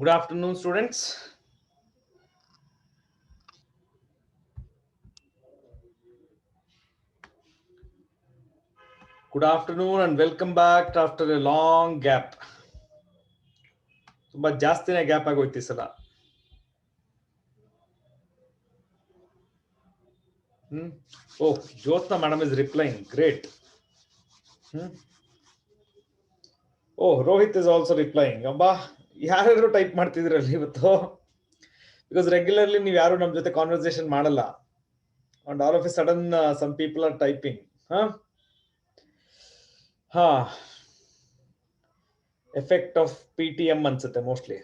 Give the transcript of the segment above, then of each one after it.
Good afternoon, students. Good afternoon and welcome back after a long gap. ತುಂಬಾ ಜಾಸ್ತಿನೇ gap ಆಗೋಯ್ತು ಈ ಸಲ. Oh, Jyotsna madam is replying. Great. Oh, Rohit is also replying. ಅಬ್ಬಾ ಯಾರು type ಮಾಡ್ತಿದ್ರಲ್ಲಿ ಇವತ್ತು? Because regularly ನೀವು ಯಾರು ನಮ್ಮ ಜೊತೆ ಕಾನ್ವರ್ಸೇಷನ್ ಮಾಡಲ್ಲ. And all of a sudden some people are typing. Effect of PTM ಅನ್ಸುತ್ತೆ mostly.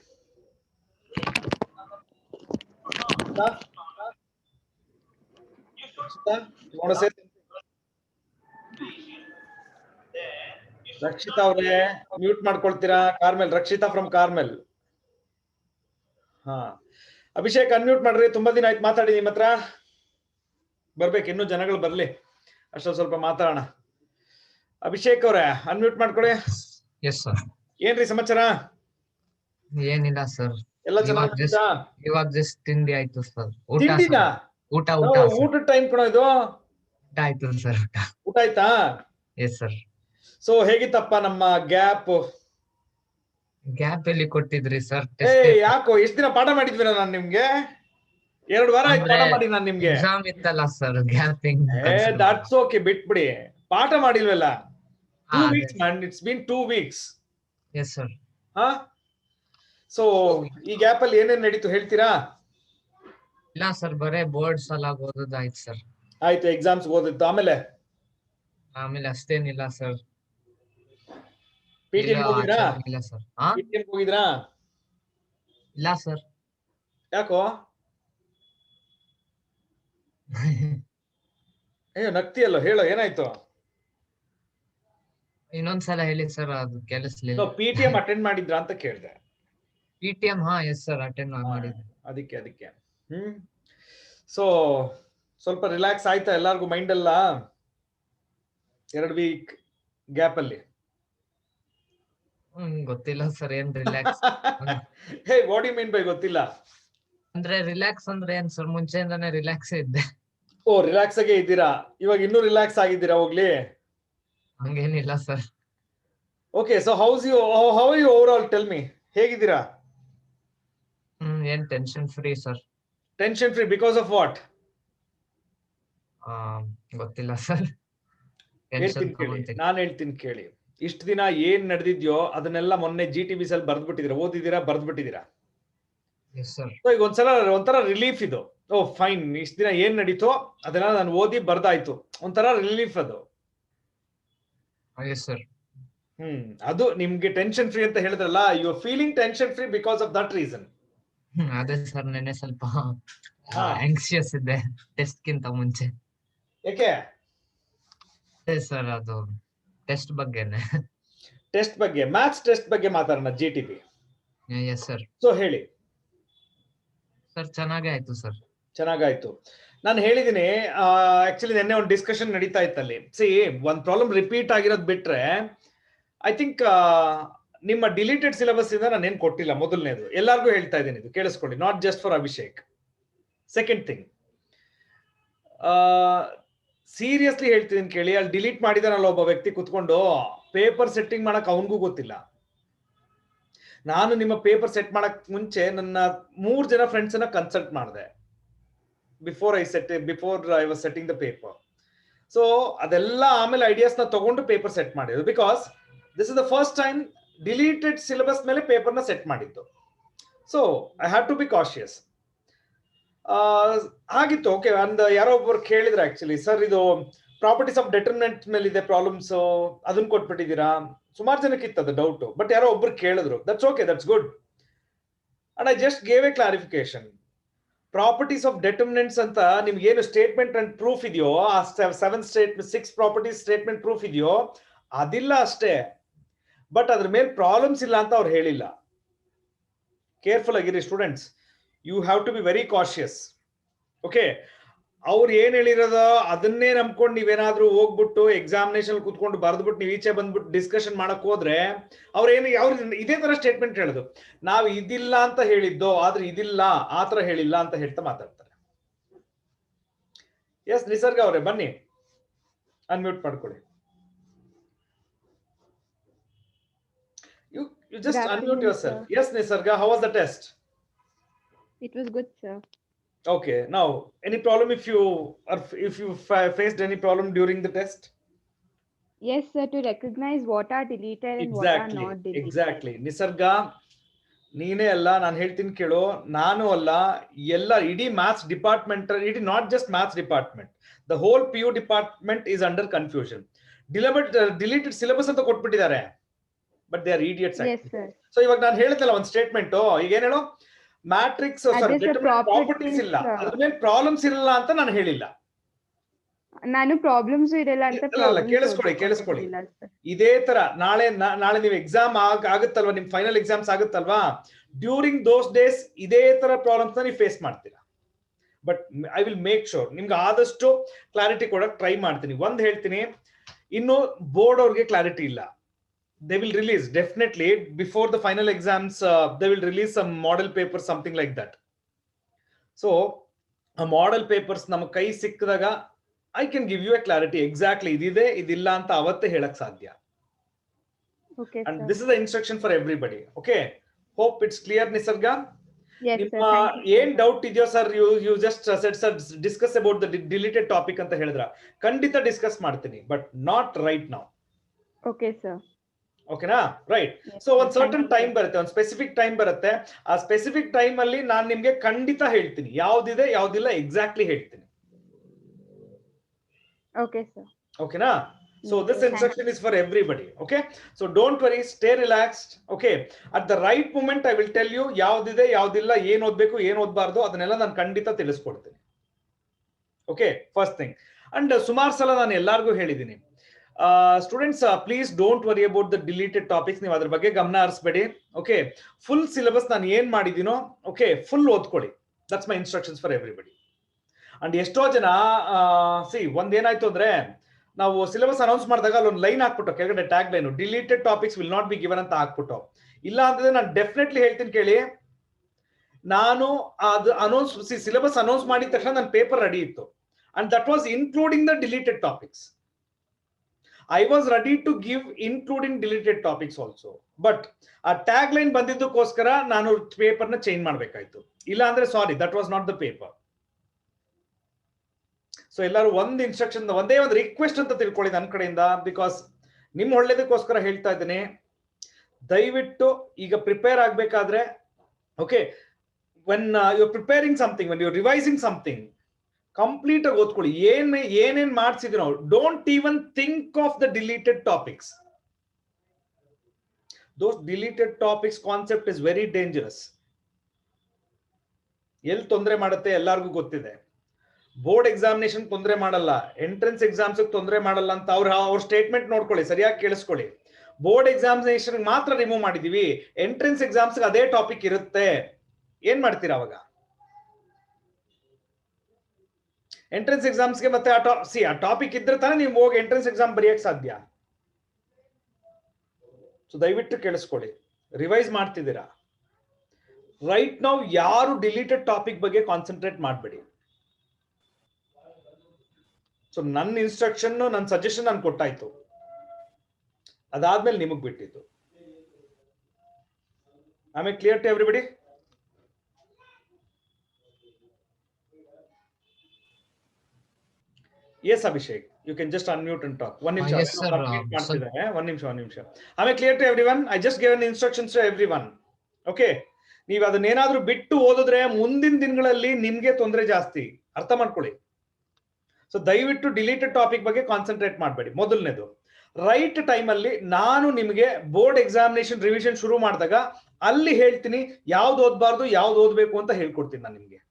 You want to say? Rakshitha ಅವರೇ ಮ್ಯೂಟ್ ಮಾಡ್ಕೊಳ್ತೀರಾ? Carmel, Rakshitha from Carmel. Abhishek unmute ಮಾಡ್ರಿ, ತುಂಬಾ ದಿನ ಆಯ್ತು ಮಾತಾಡಿ ನಿಮ್ಮ ಹತ್ರ. ಬರ್ಬೇಕು, ಇನ್ನೂ ಜನಗಳು ಬರ್ಲಿ, ಅಷ್ಟೊಂದು ಸ್ವಲ್ಪ ಮಾತಾಡೋಣ. ಅಭಿಷೇಕ್ ಅವ್ರೆ ಅನ್ಮ್ಯೂಟ್ ಮಾಡ್ಕೊಡಿ. Yes sir. ಏನ್ರಿ ಸಮಾಚಾರ? ಏನಿಲ್ಲ ಸರ್, ಎಲ್ಲ ಚೆನ್ನಾಗಿತ್ತಾ? ಇವಾಗ ಜಸ್ಟ್ ತಿಂಡಿ ಆಯ್ತು ಸರ್. ತಿಂಡಿನಾ? ಊಟ ಊಟದ ಟೈಮ್ ಕಣೋ ಇದು. ಊಟ ಆಯ್ತು ಸರ್. ಊಟ ಆಯ್ತಾ? Yes sir. ಸೊ ಹೇಗಿತ್ತಪ್ಪ ನಮ್ಮ ಗ್ಯಾಪ್ ಎಲ್ಲಿ ಕೊಟ್ಟಿದ್ರಿ ಸರ್? ಯಾಕೋ ಎಷ್ಟು ದಿನ ಪಾಠ ಮಾಡಿದ್ವಿ ನಾನು ನಿಮ್ಗೆ? 2 ವಾರ ಆಯ್ತು ಪಾಠ ಮಾಡಿ ನಾನು ನಿಮ್ಗೆ. ಎಕ್ಸಾಮ್ ಇತ್ತಲ್ಲ ಸರ್, ಗ್ಯಾಪಿಂಗ್. ದಟ್ಸ್ ಓಕೆ, ಬಿಟ್ಬಿಡಿ. ಪಾಠ ಮಾಡಿಲ್ವಲ್ಲ? 2 weeks man, it's been 2 weeks. Yes sir. So ಈ ಗ್ಯಾಪ್ ಅಲ್ಲಿ ಏನೇನ್ ನಡೀತು ಹೇಳ್ತೀರಾ? ಇಲ್ಲ ಸರ್, ಬರೇ ಬೋರ್ಡ್ಸ್ ಎಲ್ಲ ಓದೋದಾಯ್ತು ಸರ್. ಆಯ್ತು, ಎಕ್ಸಾಮ್ಸ್ ಓದಿತ್ತು. ಆಮೇಲೆ ಅಷ್ಟೇನಿಲ್ಲ ಸರ್. PTM ಹೋಗಿದ್ರಾ? ಇಲ್ಲ ಸರ್. PTM ಹೋಗಿದ್ರಾ? ಇಲ್ಲ ಸರ್. ಯಾಕೋ? ಅಯ್ಯೋ ನಗ್ತಿಯಲ್ಲೋ, ಹೇಳೋ ಏನಾಯ್ತು? ಇನ್ನೊಂದ್ಸಲ ಹೇಳಿ ಸರ್, ಅದು ಕೆಲಸಲಿಲ್ಲ. PTM ಅಟೆಂಡ್ ಮಾಡಿದ್ರಾ ಅಂತ ಕೇಳಿದೆ. PTM ಎಸ್ ಸರ್, ಅಟೆಂಡ್ ಮಾಡಿದ್ದೆ. ಅದಕ್ಕೆ ಸೊ ಸ್ವಲ್ಪ ರಿಲ್ಯಾಕ್ಸ್ ಆಯ್ತಾ ಎಲ್ಲಾರ್ಗು ಮೈಂಡ್ ಎಲ್ಲ 2 week ಗ್ಯಾಪ್ ಅಲ್ಲಿ? ಗೊತ್ತಿಲ್ಲ ಸರ್, ಏನ್ relax. Hey what you mean by ಗೊತ್ತಿಲ್ಲ? ಅಂದ್ರೆ ರಿಲ್ಯಾಕ್ಸ್ ಅಂದ್ರೆ ಏನ್ ಸರ್, ಮುಂಚೆಯಿಂದಾನೇ ರಿಲ್ಯಾಕ್ಸ್ ಇದ್ದೆ. ಓ, ರಿಲ್ಯಾಕ್ಸ್ ಆಗೇ ಇದ್ದೀರಾ? ಇವಾಗ ಇನ್ನೂ ರಿಲ್ಯಾಕ್ಸ್ ಆಗಿದ್ದೀರಾ? ಹೋಗ್ಲಿ, ಹಂಗೇನಿಲ್ಲ sir. Okay, so how are you overall? Tell me, ಹೇಗಿದ್ದೀರಾ? ಏನ್ tension free sir. Tension free because of what? ಗೊತ್ತಿಲ್ಲ ಸರ್. ನಾನು ಹೇಳ್ತೀನಿ ಕೇಳಿ. ಇಷ್ಟು ದಿನ ಏನ್ ನಡೆದಿದ್ಯೋ ಅದನ್ನೆಲ್ಲ ಮೊನ್ನೆ GTBs ಅಲ್ಲಿ ಬರ್ದ್ಬಿಟ್ಟಿದ್ದೀರಾ, ಓದಿದ್ದೀರಾ, ಬರ್ದ್ಬಿಟ್ಟಿದ್ದೀರಾ. ಈಗ ಒಂಥರ ರಿಲೀಫ್ ಇದು. ಓ ಫೈನ್, ಇಷ್ಟು ದಿನ ಏನ್ ನಡೀತೋ ಅದನ್ನ ನಾನು ಓದಿ ಬರ್ದಾಯ್ತು, ಒಂಥರ ರಿಲೀಫ್ ಅದು. ಅದು ನಿಮ್ಗೆ ಟೆನ್ಷನ್ ಫ್ರೀ ಅಂತ ಹೇಳಿದ್ರಲ್ಲ, you are feeling tension free because of that reason. ಅದೇ ಸರ್, ನೆನ್ನೆ ಸ್ವಲ್ಪ ಆಂಕ್ಸಿಯಸ್ ಇದ್ದೆ ಟೆಸ್ಟ್ ಗಿಂತ ಮುಂಚೆ. ಯಾಕೆ ಸರ್? ಅದು ಟೆಸ್ಟ್ ಬಗ್ಗೆನೆ. ಟೆಸ್ಟ್ ಬಗ್ಗೆ, ಮ್ಯಾಥ್ಸ್ ಟೆಸ್ಟ್ ಬಗ್ಗೆ ಮಾತಾಡೋಣ, GTB. Yes sir. ಸೊ ಹೇಳಿ ಸರ್. ಚೆನ್ನಾಗೇ ಆಯ್ತು ಸರ್. ಚೆನ್ನಾಗಾಯ್ತು. ನಾನು ಹೇಳಿದೀನಿ, ಆಕ್ಚುಲಿ ನಿನ್ನೆ ಒಂದು ಡಿಸ್ಕಷನ್ ನಡೀತಾ ಇತ್ತಲ್ಲಿ. ಒಂದ್ ಪ್ರಾಬ್ಲಮ್ ರಿಪೀಟ್ ಆಗಿರೋದ್ ಬಿಟ್ರೆ ಐ ಥಿಂಕ್ ನಿಮ್ಮ ಡಿಲೀಟೆಡ್ ಸಿಲೆಬಸ್ ಇಂದ ನಾನು ಏನ್ ಕೊಟ್ಟಿಲ್ಲ. ಮೊದಲನೇದು ಎಲ್ಲಾರ್ಗು ಹೇಳ್ತಾ ಇದ್ದೀನಿ, ಇದು ಕೇಳಿಸ್ಕೊಳ್ಳಿ, not just for Abhishek. Second thing, seriously ಹೇಳ್ತಿದ್ದೀನಿ ಕೇಳಿ, ಅಲ್ಲಿ ಡಿಲೀಟ್ ಮಾಡಿದಾನಲ್ಲ ಒಬ್ಬ ವ್ಯಕ್ತಿ ಕುತ್ಕೊಂಡು, ಪೇಪರ್ ಸೆಟ್ಟಿಂಗ್ ಮಾಡಕ್ ಅವನಿಗೂ ಗೊತ್ತಿಲ್ಲ. ನಾನು ನಿಮ್ಮ ಪೇಪರ್ ಸೆಟ್ ಮಾಡಕ್ ಮುಂಚೆ ನನ್ನ 3 ಜನ ಫ್ರೆಂಡ್ಸ್ ಅನ್ನ ಕನ್ಸಲ್ಟ್ ಮಾಡಿದೆ before I was setting the paper. So ಅದೆಲ್ಲ ಆಮೇಲೆ ಐಡಿಯಾಸ್ ನ ತಗೊಂಡು ಪೇಪರ್ ಸೆಟ್ ಮಾಡಿದ್ರು. Because this is the first time deleted syllabus ಮೇಲೆ ಪೇಪರ್ ನ ಸೆಟ್ ಮಾಡಿದ್ದು. So I have to be cautious. ಆಗಿತ್ತು. ಓಕೆ, ಯಾರೋ ಒಬ್ಬರು ಕೇಳಿದ್ರು ಆಕ್ಚುಲಿ, ಸರ್ ಇದು ಪ್ರಾಪರ್ಟೀಸ್ ಆಫ್ ಡೆಟರ್ಮಿನೆಂಟ್ ಮೇಲೆ ಇದೆ ಪ್ರಾಬ್ಲಮ್ಸ್, ಅದನ್ನ ಕೊಟ್ಬಿಟ್ಟಿದ್ದೀರಾ? ಸುಮಾರು ಜನಕ್ಕೆ ಇತ್ತದ ಡೌಟ್, ಬಟ್ ಯಾರೋ ಒಬ್ರು ಕೇಳಿದ್ರು. That's okay, that's good. And I just gave a clarification. Properties of determinants ಅಂತ ನಿಮ್ಗೆ ಏನು ಸ್ಟೇಟ್ಮೆಂಟ್ ಅಂಡ್ ಪ್ರೂಫ್ ಇದೆಯೋ, ಆ 6 ಪ್ರಾಪರ್ಟೀಸ್ ಸ್ಟೇಟ್ಮೆಂಟ್ ಪ್ರೂಫ್ ಇದೆಯೋ ಅದಿಲ್ಲ ಅಷ್ಟೇ. ಬಟ್ ಅದ್ರ ಮೇಲೆ ಪ್ರಾಬ್ಲಮ್ಸ್ ಇಲ್ಲ ಅಂತ ಅವ್ರು ಹೇಳಿಲ್ಲ. ಕೇರ್ಫುಲ್ ಆಗಿರಿ students, you have to be very cautious. Okay, ಅವ್ರು ಏನ್ ಹೇಳಿರೋದೋ ಅದನ್ನೇ ನಂಬ್ಕೊಂಡು ನೀವೇನಾದ್ರೂ ಹೋಗ್ಬಿಟ್ಟು ಎಕ್ಸಾಮಿನೇಷನ್ ಕುತ್ಕೊಂಡು ಬರ್ದ್ಬಿಟ್ಟು ನೀವು ಈಚೆ ಬಂದ್ಬಿಟ್ಟು ಡಿಸ್ಕಷನ್ ಮಾಡಕ್ ಹೋದ್ರೆ ಅವ್ರೇನು ಅವ್ರು ಇದೇ ತರ ಸ್ಟೇಟ್ಮೆಂಟ್ ಹೇಳೋದು, ನಾವು ಇದಿಲ್ಲ ಅಂತ ಹೇಳಿದ್ದೋ ಆದ್ರೆ ಇದಿಲ್ಲ ಆತರ ಹೇಳಿಲ್ಲ ಅಂತ ಹೇಳ್ತಾ ಮಾತಾಡ್ತಾರೆ. ಎಸ್ ನಿಸರ್ಗ ಅವರೇ ಬನ್ನಿ, ಅನ್ಮ್ಯೂಟ್ ಮಾಡ್ಕೊಳ್ಳಿ. You just unmute yourself. Sir. Yes, Nisarga, how was the test? It was good, sir. Okay, now any problem if you faced any problem during the test? Yes, sir, to recognize what are deleted and what are not deleted. Exactly. Nisarga, ನೀನೇ ಅಲ್ಲ, ನಾನು ಹೇಳ್ತೀನಿ ಕೇಳು, ನಾನು ಅಲ್ಲ, ಎಲ್ಲ ಇಡೀ maths department, it not just maths department, the whole PU department is under confusion. Deleted syllabus ಅಂತ ಕೊಟ್ಬಿಟ್ಟಿದ್ದಾರೆ, but they are idiots. So ಇವಾಗ ನಾನು ಹೇಳಿದ್ನಲ್ಲ ಒಂದು ಸ್ಟೇಟ್ಮೆಂಟ್, ಈಗ ಏನ್ ಹೇಳು, ಮ್ಯಾಟ್ರಿಕ್ಸ್ ಪ್ರಾಪರ್ಟೀಸ್ ಇಲ್ಲ, ಅದ್ರ ಮೇಲೆ ಪ್ರಾಬ್ಲಮ್ಸ್ ಇರಲ್ಲ ಅಂತ ನಾನು ಹೇಳಿಲ್ಲ. ನಾನು ಪ್ರಾಬ್ಲಮ್ಸ್ ಇರಲ್ಲ ಅಂತ ಕೇಳಿಸ್ಕೊಳ್ಳಿ. ಇದೇ ತರ ನಾಳೆ ನೀವು ಎಕ್ಸಾಮ್ ಆಗುತ್ತಲ್ವಾ, ನಿಮ್ ಫೈನಲ್ ಎಕ್ಸಾಮ್ಸ್ ಆಗುತ್ತಲ್ವಾ, ಡ್ಯೂರಿಂಗ್ ದೋಸ್ ಡೇಸ್ ಇದೇ ತರ ಪ್ರಾಬ್ಲಮ್ಸ್ ನೀವು ಫೇಸ್ ಮಾಡ್ತೀರಾ. But I will make sure ನಿಮ್ಗೆ ಆದಷ್ಟು ಕ್ಲಾರಿಟಿ ಕೊಡಕ್ ಟ್ರೈ ಮಾಡ್ತೀನಿ. ಒಂದ್ ಹೇಳ್ತೀನಿ, ಇನ್ನು ಬೋರ್ಡ್ ಅವ್ರಿಗೆ ಕ್ಲಾರಿಟಿ ಇಲ್ಲ. They will release definitely before the final exams. They will release some model papers, something like that. So a model papers nam kai sikkadaga I can give you a clarity exactly idide idilla anta avatte helak sadhya. Okay, and sir. This is the instruction for everybody. Okay, hope it's clear. Nisarga, yes sir, thank you. ಏನ್ doubt ಇದೆಯೋ sir, you just said sir discuss about the deleted topic ಅಂತ ಹೇಳಿದ್ರ, ಖಂಡಿತ discuss ಮಾಡ್ತೀನಿ, but not right now. Okay sir. ಓಕೆನಾ, right. So ಒಂದ್ certain time ಬರುತ್ತೆ, ಒಂದು ಸ್ಪೆಸಿಫಿಕ್ ಟೈಮ್ ಬರುತ್ತೆ. ಆ ಸ್ಪೆಸಿಫಿಕ್ ಟೈಮ್ ಅಲ್ಲಿ ನಾನು ನಿಮ್ಗೆ ಖಂಡಿತ ಹೇಳ್ತೀನಿ ಯಾವ್ದಿದೆ ಯಾವ್ದಿಲ್ಲ, ಎಕ್ಸಾಕ್ಟ್ಲಿ ಹೇಳ್ತೀನಿ. Okay sir. ಓಕೆನಾ? So this instruction is for everybody. Okay, so don't worry, stay relaxed. Okay, at the right moment I will tell you ಯಾವ್ದಿದೆ ಯಾವ್ದಿಲ್ಲ, ಏನ್ ಓದ್ಬೇಕು ಏನ್ ಓದ್ಬಾರ್ದು ಅದನ್ನೆಲ್ಲ ನಾನು ಖಂಡಿತ ತಿಳಿಸ್ಕೊಡ್ತೀನಿ. Okay, first thing. ಅಂಡ್ ಸುಮಾರು ಸಲ ನಾನು ಎಲ್ಲಾರ್ಗೂ ಹೇಳಿದ್ದೀನಿ, students please don't worry about the deleted topics, ನೀವು ಅದ್ರ ಬಗ್ಗೆ ಗಮನ ಹರಿಸಬೇಡಿ. ಓಕೆ, ಫುಲ್ ಸಿಲೆಬಸ್ ನಾನು ಏನ್ ಮಾಡಿದೀನೋ ಓಕೆ ಫುಲ್ ಓದ್ಕೊಳ್ಳಿ. That's my instructions for everybody. And ಎಷ್ಟೋ ಜನ ಒಂದೇನಾಯ್ತು ಅಂದ್ರೆ, ನಾವು ಸಿಲೆಬಸ್ ಅನೌನ್ಸ್ ಮಾಡಿದಾಗ ಅಲ್ಲೊಂದು ಲೈನ್ ಹಾಕ್ಬಿಟ್ಟು ಕೆಳಗಡೆ tag line deleted topics will not be given ಅಂತ ಹಾಕ್ಬಿಟ್ಟು, ಇಲ್ಲ ಅಂದ್ರೆ ನಾನು ಡೆಫಿನೆಟ್ಲಿ ಹೇಳ್ತೀನಿ ಕೇಳಿ, ನಾನು ಅದು ಅನೌನ್ಸ್ ಸಿಲೆಬಸ್ ಅನೌನ್ಸ್ ಮಾಡಿದ ತಕ್ಷಣ ನನ್ನ ಪೇಪರ್ ರೆಡಿ ಇತ್ತು, and that was including the deleted topics. I was ready to give including deleted topics also, but a tagline ಬಂದಿದ್ದಕ್ಕೋಸ್ಕರ ನಾನು ಪೇಪರ್ ನ ಚೇಂಜ್ ಮಾಡಬೇಕಾಯ್ತು. ಇಲ್ಲ ಅಂದ್ರೆ sorry, that was not the paper. So ಎಲ್ಲರೂ ಒಂದು ಇನ್ಸ್ಟ್ರಕ್ಷನ್, ಒಂದೇ ಒಂದು ರಿಕ್ವೆಸ್ಟ್ ಅಂತ ತಿಳ್ಕೊಳ್ಳಿ ನನ್ನ ಕಡೆಯಿಂದ, ಬಿಕಾಸ್ ನಿಮ್ ಒಳ್ಳೇದಕ್ಕೋಸ್ಕರ ಹೇಳ್ತಾ ಇದ್ದೀನಿ. ದಯವಿಟ್ಟು ಈಗ ಪ್ರಿಪೇರ್ ಆಗ್ಬೇಕಾದ್ರೆ, okay, when you preparing something, when you revising something, complete ಆಗಿ ಓದ್ಕೊಳ್ಳಿ. ಏನೇನ್ ಮಾಡ್ಸಿದ್ವಿ ನಾವು. Don't even think of the deleted topics. Those deleted topics concept is very dangerous. ಎಲ್ಲಿ ತೊಂದರೆ ಮಾಡುತ್ತೆ ಎಲ್ಲಾರ್ಗೂ ಗೊತ್ತಿದೆ. ಬೋರ್ಡ್ ಎಕ್ಸಾಮಿನೇಷನ್ ತೊಂದರೆ ಮಾಡಲ್ಲ, ಎಂಟ್ರೆನ್ಸ್ ಎಕ್ಸಾಮ್ಸ್ ತೊಂದರೆ ಮಾಡಲ್ಲ ಅಂತ ಅವ್ರ ಸ್ಟೇಟ್ಮೆಂಟ್ ನೋಡ್ಕೊಳ್ಳಿ, ಸರಿಯಾಗಿ ಕೇಳಿಸ್ಕೊಳ್ಳಿ. ಬೋರ್ಡ್ ಎಕ್ಸಾಮಿನೇಷನ್ ಮಾತ್ರ ರಿಮೂವ್ ಮಾಡಿದೀವಿ, ಎಂಟ್ರೆನ್ಸ್ ಎಕ್ಸಾಮ್ಸ್ ಅದೇ ಟಾಪಿಕ್ ಇರುತ್ತೆ. ಏನ್ ಮಾಡ್ತೀರಾ ಅವಾಗ? ಎಂಟ್ರೆನ್ಸ್ ಎಕ್ಸಾಮ್ಸ್ಗೆ ಮತ್ತೆ ಆ ಟಾಪಿಕ್ ಇದ್ರೆ ತಾನೇ ನೀವು ಹೋಗಿ ಎಂಟ್ರೆನ್ಸ್ ಎಕ್ಸಾಮ್ ಬರೆಯಕ್ ಸಾಧ್ಯ. ಸೊ ದಯವಿಟ್ಟು ಕೇಳಿಸ್ಕೊಳ್ಳಿ, ರಿವೈಸ್ ಮಾಡ್ತಿದ್ದೀರಾ ರೈಟ್ ನಾವು, ಯಾರು ಡಿಲೀಟೆಡ್ ಟಾಪಿಕ್ ಬಗ್ಗೆ ಕಾನ್ಸಂಟ್ರೇಟ್ ಮಾಡಬೇಡಿ. ಸೊ ನನ್ನ ಇನ್ಸ್ಟ್ರಕ್ಷನ್, ನನ್ನ ಸಜೆಷನ್ ನಾನು ಕೊಟ್ಟಾಯ್ತು, ಅದಾದ್ಮೇಲೆ ನಿಮಗ್ ಬಿಟ್ಟಿದ್ದು. ಆಮೇಲೆ clear to everybody? Yes, Abhishek, you can just unmute and talk. One ನಿಮಿಷ. Yes, sir. ಒಂದ್ ನಿಮಿಷ. ಆಮೇಲೆ clear to everyone. I just given instructions to everyone. Okay, ನೀವು ಅದನ್ನೇನಾದ್ರೂ ಬಿಟ್ಟು ಓದಿದ್ರೆ ಮುಂದಿನ ದಿನಗಳಲ್ಲಿ ನಿಮ್ಗೆ ತೊಂದರೆ ಜಾಸ್ತಿ, ಅರ್ಥ ಮಾಡ್ಕೊಳ್ಳಿ. ಸೊ ದಯವಿಟ್ಟು ಡಿಲೀಟೆಡ್ ಟಾಪಿಕ್ ಬಗ್ಗೆ ಕಾನ್ಸಂಟ್ರೇಟ್ ಮಾಡಬೇಡಿ. ಮೊದಲನೇದು, ರೈಟ್ ಟೈಮ್ ಅಲ್ಲಿ ನಾನು ನಿಮಗೆ ಬೋರ್ಡ್ ಎಕ್ಸಾಮಿನೇಷನ್ ರಿವಿಷನ್ ಶುರು ಮಾಡಿದಾಗ ಅಲ್ಲಿ ಹೇಳ್ತೀನಿ ಯಾವ್ದು ಓದ್ಬಾರ್ದು ಯಾವ್ದು ಓದ್ಬೇಕು ಅಂತ ಹೇಳ್ಕೊಡ್ತೀನಿ ನಾನು ನಿಮ್ಗೆ.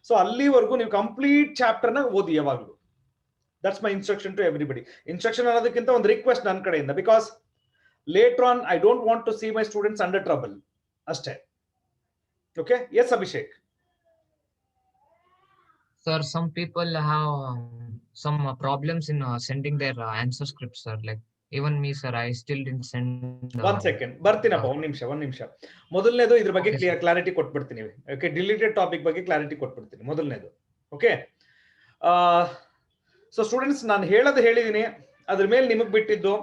ಸೊ ಅಲ್ಲಿವರೆಗೂ ನೀವು ಕಂಪ್ಲೀಟ್ ಚಾಪ್ಟರ್ ನ ಓದಿ ಯಾವಾಗ್ಲೂ. That's my instruction to everybody. Instruction ಅನ್ನೋದಕ್ಕಿಂತ ಒಂದು ರಿಕ್ವೆಸ್ಟ್ ನನ್ನ ಕಡೆಯಿಂದ, because later on I don't want to see my students under trouble. ಅಷ್ಟೇ. Okay? Yes, Abhishek. Sir, some people have some problems in sending their answer scripts, sir. Like even me, sir, I still didn't send. ಒಂದ್ second ಬರ್ತೀನಪ್ಪ, ಒಂದ್ ನಿಮಿಷ. ಮೊದಲನೇದು ಇದ್ರ ಬಗ್ಗೆ Okay, sir. Clarity ಕೊಟ್ಬಿಡ್ತೀನಿ. Okay, deleted topic ಬಗ್ಗೆ ಕ್ಲಾರಿಟಿ ಕೊಟ್ಬಿಡ್ತೀನಿ ಮೊದಲನೇದು. ಓಕೆ, ಸೊ ಸ್ಟೂಡೆಂಟ್ಸ್, ನಾನು ಹೇಳಿದೀನಿ, ಅದ್ರ ಮೇಲೆ ನಿಮಗ್ ಬಿಟ್ಟಿದ್ದು.